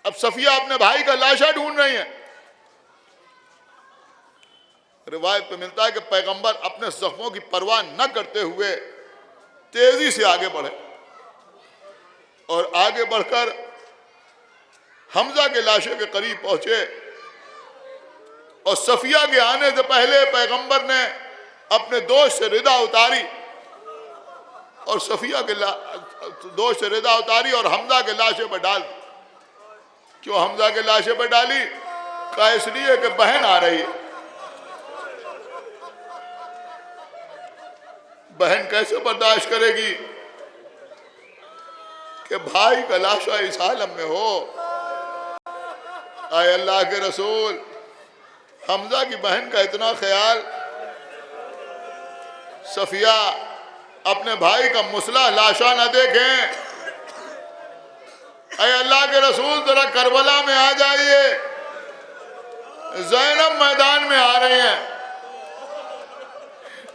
Speaker 7: अब सफिया अपने भाई का लाशा ढूंढ रही है। रिवायत पे मिलता है कि पैगंबर अपने जख्मों की परवाह न करते हुए तेजी से आगे बढ़े और आगे बढ़कर हमजा के लाशे के करीब पहुंचे। और सफिया के आने से पहले पैगंबर ने अपने दोस्त से रिदा उतारी और सफिया के दोस्त से रिदा उतारी और हमजा के लाशे पर डाल दी। क्यों हमजा के लाशे पर डाली? कहा इसलिए कि बहन आ रही है। बहन कैसे बर्दाश्त करेगी कि भाई का लाशा इस आलम में हो। आए अल्लाह के रसूल, हमजा की बहन का इतना ख्याल। सफिया अपने भाई का मुसला लाशा न देखें। अरे अल्लाह के रसूल जरा करबला में आ जाइए। ज़ैनब मैदान में आ रही हैं,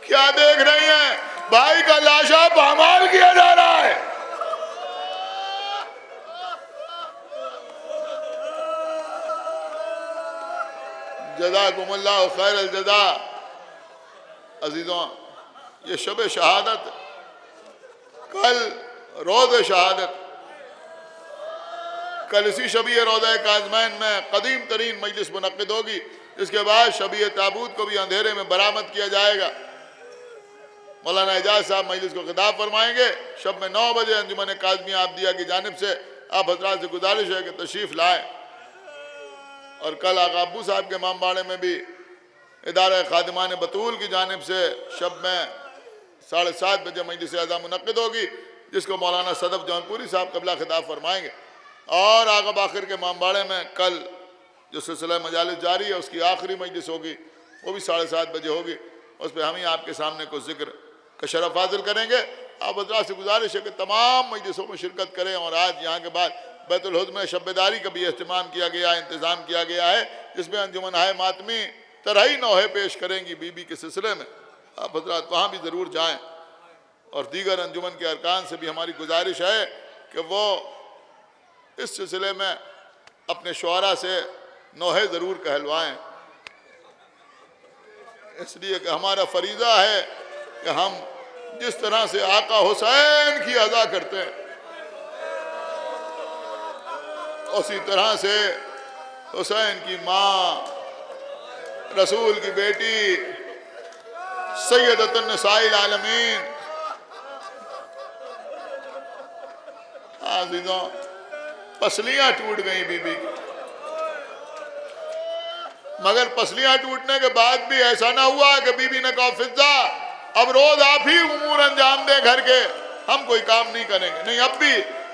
Speaker 7: क्या देख रही हैं? भाई का लाशा पामाल किया जा रहा है। जज़ाकुमुल्लाह खैरल जज़ा। अजीजों, ये शब शहादत, कल रोज़ शहादत, कल इसी शबी रोज़ा काज़मैन में कदीम तरीन मजलिस मुनक़्क़िद होगी। इसके बाद शबी ताबूत को भी अंधेरे में बरामद किया जाएगा। मौलाना एजाज साहब मजलिस को खिताब फरमाएंगे। शब में 9 बजे अंजुमन काज़मी आबदिया की जानिब से आप हज़रात से गुजारिश है कि तशरीफ़ लाएँ। और कल आका अब्बू साहब के इमामबाड़े में भी इदारा खादिमान बतूल की जानिब से शब में 7:30 बजे मजलिस अज़ा मुनक़्क़िद होगी, जिसको मौलाना सदफ जौनपुरी साहब क़िबला खिताब फरमाएंगे। और आगा बाखिर के इमामबाड़े में कल जो सिलसिला मजालिस जारी है उसकी आखिरी मजलिस होगी, वो भी 7:30 बजे होगी। उस पर हम ही आपके सामने कुछ जिक्र का शरफ हासिल करेंगे। आप हज़रात से गुजारिश है कि तमाम मजलिसों में शिरकत करें। और आज यहाँ के बाद बैतुल हुज़ में शब्बेदारी का भी अहतमाम किया गया है, इंतज़ाम किया गया है, जिसमें अंजुमन हाय मातमी तरही नौहे पेश करेंगी बीबी के सिलसिले में। आप हज़रात वहाँ भी ज़रूर जाएँ। और दीगर अंजुमन के अरकान से भी हमारी गुजारिश है कि वो इस सिलसिले में अपने शुआरा से नौहे ज़रूर कहलवाएँ, इसलिए कि हमारा फरीज़ा है कि हम जिस तरह से आका हुसैन की अदा करते हैं, उसी तरह से हुसैन की माँ, रसूल की बेटी सैयदतुन निसाइल आलमीन। अज़ीज़ों, पसलियाँ टूट गई बीबी की, मगर पसलियाँ टूटने के बाद भी ऐसा ना हुआ कि बीबी ने कहा फिज़्ज़ा अब रोज आप ही उमूर अंजाम दे घर के, हम कोई काम नहीं करेंगे। नहीं, अब भी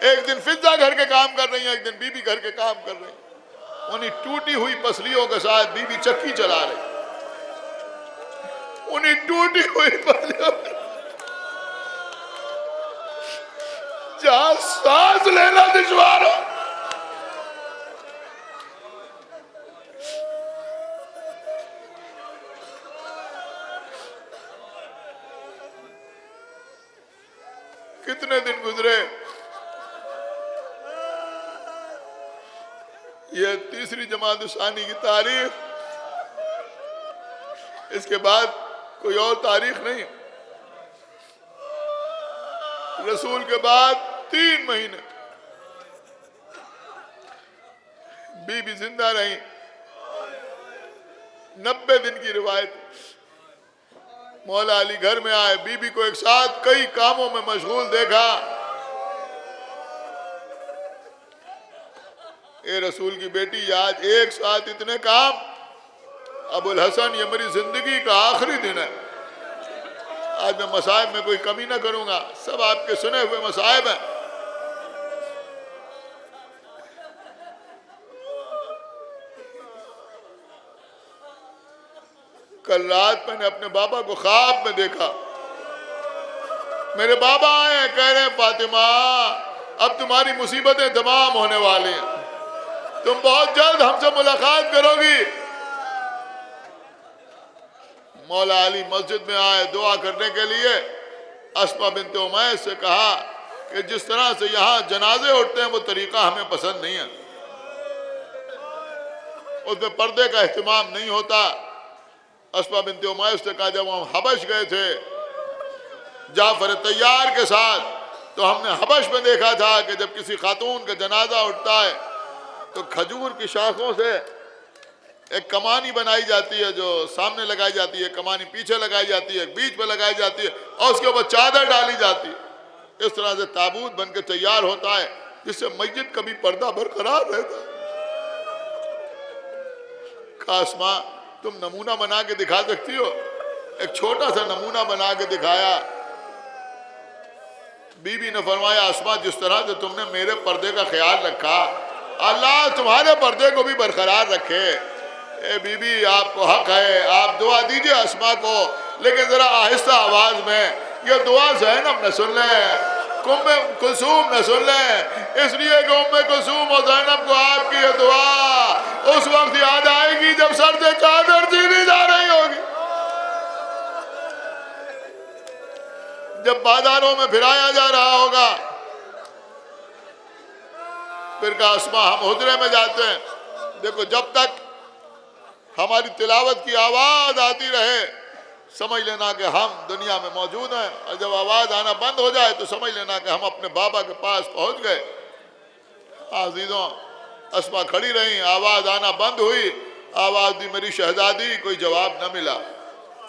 Speaker 7: एक दिन फिज़्ज़ा घर के काम कर रही है, एक दिन बीबी घर के काम कर रही है। उन्हीं टूटी हुई पसलियों के साथ बीबी चक्की चला रही, उन्हीं टूटी हुई पसलियों जहां सांस लेना दुश्वार हो, कितने दिन गुजरे। यह तीसरी जमात शानी की तारीख, इसके बाद कोई और तारीख नहीं। रसूल के बाद 3 महीने बीबी जिंदा रही। 90 दिन की रिवायत। मौला अली घर में आए, बीबी को एक साथ कई कामों में मशगूल देखा। ए रसूल की बेटी, आज एक साथ इतने काम। अबुल हसन, ये मेरी जिंदगी का आखिरी दिन है। आज मैं मसाइब में कोई कमी ना करूंगा, सब आपके सुने हुए मसाइब हैं। कल रात मैंने अपने बाबा को ख्वाब में देखा। मेरे बाबा आए, कह रहे हैं फातिमा अब तुम्हारी मुसीबतें तमाम होने वाली हैं, तुम बहुत जल्द हमसे मुलाकात करोगी। मौला अली मस्जिद में आए दुआ करने के लिए। अस्मा बिन्त उमैस से कहा कि जिस तरह से यहाँ जनाजे उठते हैं वो तरीका हमें पसंद नहीं है, उसमें पर्दे का एहतमाम नहीं होता। अस्मा बिन्त उमैस ने कहा जब हम हबश गए थे जाफर तैयार के साथ, तो हमने हबश में देखा था कि जब किसी खातून का जनाजा उठता है तो खजूर की शाखों से एक कमानी बनाई जाती है, जो सामने लगाई जाती है, कमानी पीछे लगाई जाती है, बीच में लगाई जाती है और उसके ऊपर चादर डाली जाती है। इस तरह से ताबूत बनकर तैयार होता है जिससे मस्जिद कभी पर्दा बरकरार रहता है। कासमा तुम नमूना बना के दिखा सकती हो? एक छोटा सा नमूना बना के दिखाया। बीबी ने फरमाया अस्मा जिस तरह से तुमने मेरे पर्दे का ख्याल रखा, अल्लाह तुम्हारे पर्दे को भी बरकरार रखे। ए बीबी आपको हक है, आप दुआ दीजिए अस्मा को, लेकिन जरा आहिस्ता आवाज में। ये दुआ ज़ैनब न सुन ले, उम्मे कुलसूम न सुन ले, इसलिए कि उम्मे कुलसूम और ज़ैनब को आपकी ये दुआ उस वक्त याद आएगी जब सर से चादर चीरी जा रही होगी, जब बाजारों में फिराया जा रहा होगा। फिर कहा अस्मा हम हुजरे में जाते हैं। देखो जब तक हमारी तिलावत की आवाज आती रहे समझ लेना कि हम दुनिया में मौजूद हैं, और जब आवाज आना बंद हो जाए तो समझ लेना कि हम अपने बाबा के पास पहुंच गए। अजीजों, अस्मा खड़ी रही, आवाज आना बंद हुई, आवाज दी मेरी शहजादी, कोई जवाब न मिला।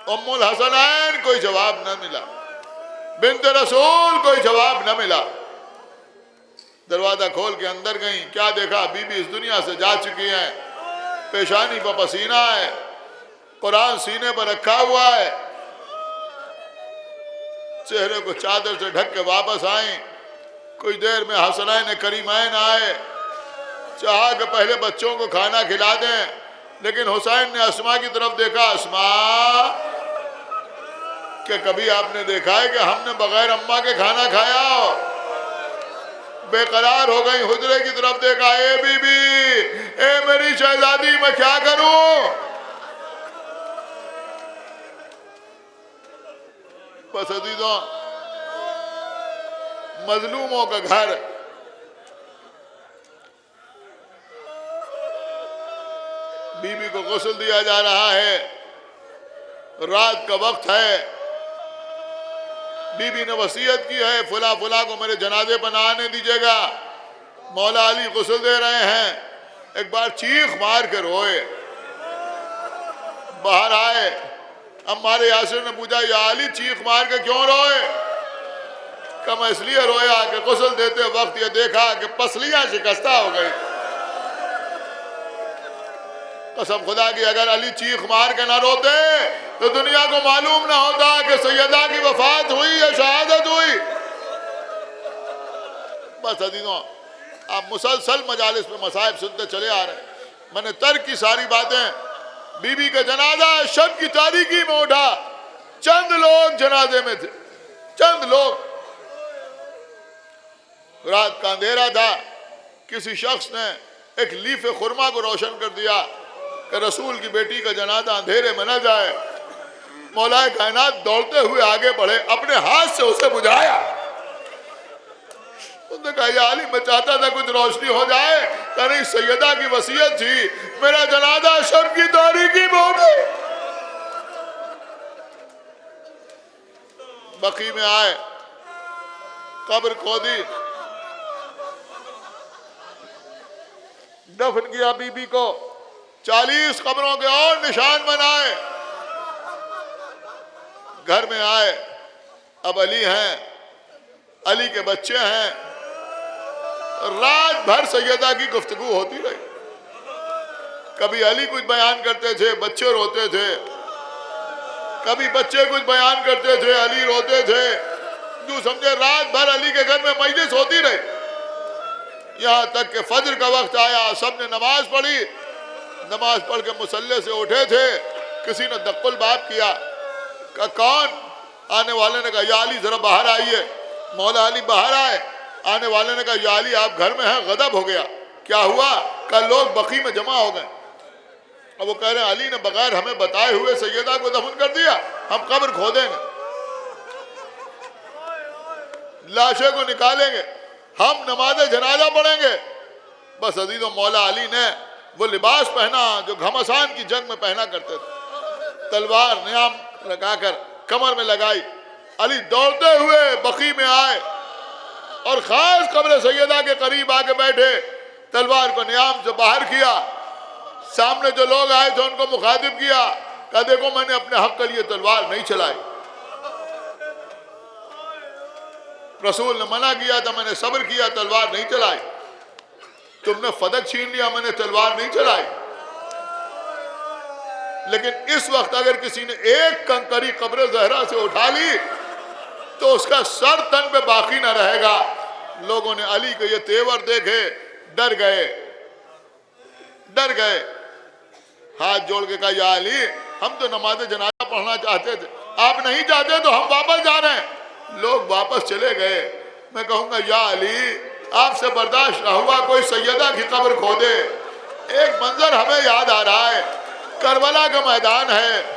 Speaker 7: उम्मुल हसनैन, कोई जवाब न मिला। बिन्त रसूल, कोई जवाब न मिला। दरवाजा खोल के अंदर गई, क्या देखा, बीबी इस दुनिया से जा चुकी हैं। पेशानी पर पसीना है, कुरान सीने पर रखा हुआ है, चेहरे को चादर से ढक के वापस आई। कुछ देर में हसनैन करीमैन आए, चाहा कि पहले बच्चों को खाना खिला दें, लेकिन हुसैन ने अस्मा की तरफ देखा। अस्मा, क्या कभी आपने देखा है कि हमने बगैर अम्मा के खाना खाया हो? बेकरार हो गई, हुजरे की तरफ देखा। ए बीबी, ए मेरी शहजादी, मैं क्या करूं? बस अजीजों, मजलूमों का घर, बीबी को गुस्ल दिया जा रहा है, रात का वक्त है। बीबी ने वसीयत की है फुला फुला को मेरे जनाजे पर ना आने दीजिएगा। मौला अली गुस्ल दे रहे हैं, एक बार चीख मार के रोए। बाहर आए, हमारे यासिर ने पूछा या अली चीख मार के क्यों रोए? कम इसलिए रोया कि गुस्ल देते वक्त ये देखा कि पसलियां शिकस्ता हो गई। कसम खुदा की अगर अली चीख मार के ना रोते तो दुनिया को मालूम ना होता कि सैयदा की वफात हुई या शहादत हुई। बस अजीजों, आप मुसलसल मजालिस में मसाइब सुनते चले आ रहे हैं। मैंने तर्क की सारी बातें। बीबी का जनाजा शब की तारीकी में उठा, चंद लोग जनाजे में थे, चंद लोग। रात का अंधेरा था, किसी शख्स ने एक लीफे खुरमा को रोशन कर दिया कि रसूल की बेटी का जनाजा अंधेरे में न जाए। मौलाए कायनात दौड़ते हुए आगे बढ़े, अपने हाथ से उसे बुझाया। उसने कहा या अली, मैं चाहता था कुछ रोशनी हो जाए, तेरी सैयदा की वसीयत थी, मेरा जनाजा शब की तारीकी में हो गई। बकी में आए, कब्र खोदी, दफन किया बीबी को। 40 कब्रों के और निशान बनाए। घर में आए, अब अली हैं, अली के बच्चे हैं, रात भर सैयदा की गुफ्तगू होती रही। कभी अली कुछ बयान करते थे, बच्चे रोते थे, कभी बच्चे कुछ बयान करते थे, अली रोते थे। जो समझे रात भर अली के घर में मजलिस होती रही। यहाँ तक कि फजर का वक्त आया, सबने नमाज पढ़ी, नमाज पढ़ के मुसल्ले से उठे थे, किसी ने दक्कुल बाप किया, कहा कौन? आने वाले ने कहा या अली जरा बाहर आइए। मौला अली बाहर आए। आने वाले ने कहा या अली आप घर में हैं, गजब हो गया। क्या हुआ? कल लोग बकी में जमा हो गए। अब वो कह रहे हैं अली ने बगैर हमें बताए हुए सैयदा को दफन कर दिया, हम कब्र खोदेंगे, लाशें को निकालेंगे, हम नमाज जनाजा पढ़ेंगे। बस अजीजों, मौला अली ने वो लिबास पहना जो घमासान की जंग में पहना करते थे, तलवार नियाम लगाकर कमर में लगाई। अली दौड़ते हुए बकी में आए और खास कब्र सैयदा के करीब आके बैठे, तलवार को नियाम से बाहर किया। सामने जो लोग आए थे उनको मुखातिब किया, कहा देखो मैंने अपने हक के लिए तलवार नहीं चलाई, रसूल ने मना किया था, मैंने सब्र किया, तलवार नहीं चलाई। तुमने फदक छीन लिया, मैंने तलवार नहीं चलाई। लेकिन इस वक्त अगर किसी ने एक कंकरी कब्र ज़हरा से उठा ली तो उसका सर तन पे बाकी ना रहेगा। लोगों ने अली के ये तेवर देखे, डर गए, डर गए। हाथ जोड़ के कहा या अली, हम तो नमाज जनाजा पढ़ना चाहते थे, आप नहीं चाहते तो हम वापस जा रहे हैं। लोग वापस चले गए। मैं कहूँगा या अली, आपसे बर्दाश्त न हुआ, कोई सैयदा की कब्र खोदे। एक मंजर हमें याद आ रहा है, करबला का मैदान है,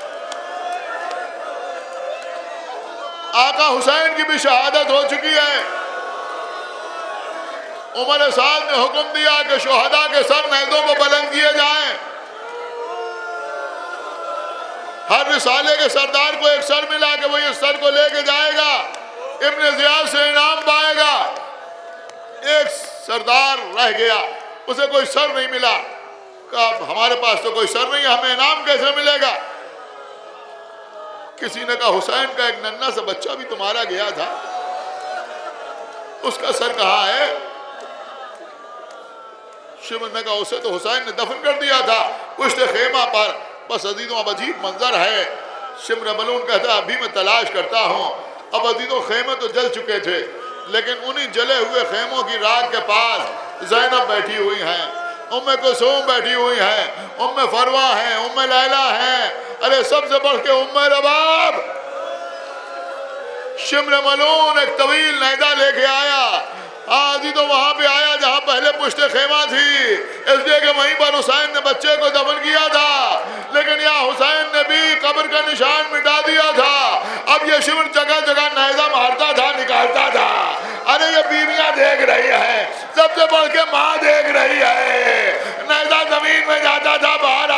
Speaker 7: आका हुसैन की भी शहादत हो चुकी है। उमर साद ने हुक्म दिया कि शोहदा के सर नेज़ों पर बुलंद किए जाएं। हर रिसाले के सरदार को एक सर मिला कि वो इस सर को लेके जाएगा, इब्न ज़ियाद से इनाम पाएगा। एक सरदार रह गया, उसे कोई सर नहीं मिला। कहा हमारे पास तो कोई सर नहीं है, हमें इनाम कैसे मिलेगा? किसी ने कहा हुसैन का एक नन्हा सा बच्चा भी तुम्हारा गया था, उसका सर कहाँ है? शिमर ने कहा उसे तो हुसैन ने दफन कर दिया था पुश्ते खेमा पर। बस अजीजों, अब अजीब मंजर है। शिमर मलून कहता अभी मैं तलाश करता हूँ। अब अजीजों, खेमे तो जल चुके थे, लेकिन उन्हीं जले हुए खेमों की राख के पास ज़ैनब बैठी हुई हैं, उम्मे कुलसूम बैठी हुई हैं, उम्मे फरवा हैं, उम्मे लैला हैं, अरे सबसे बढ़ के उम्मे रबाब। शिमर मलून एक तवील नैजा लेके आया। आजी तो वहां पे आया जहां पहले पुश्ते खेमा थी, इसलिए कि वहीं पर हुसैन ने बच्चे को दफन किया था। लेकिन यहाँ हुसैन ने भी कब्र का निशान मिटा दिया था। अब ये शिमर जगह जगह नैजा मारता था, निकालता था। अरे ये बीवियां देख रही है, सबसे बढ़ के माँ देख रही है। नैजा जमीन में जाता था, बाहर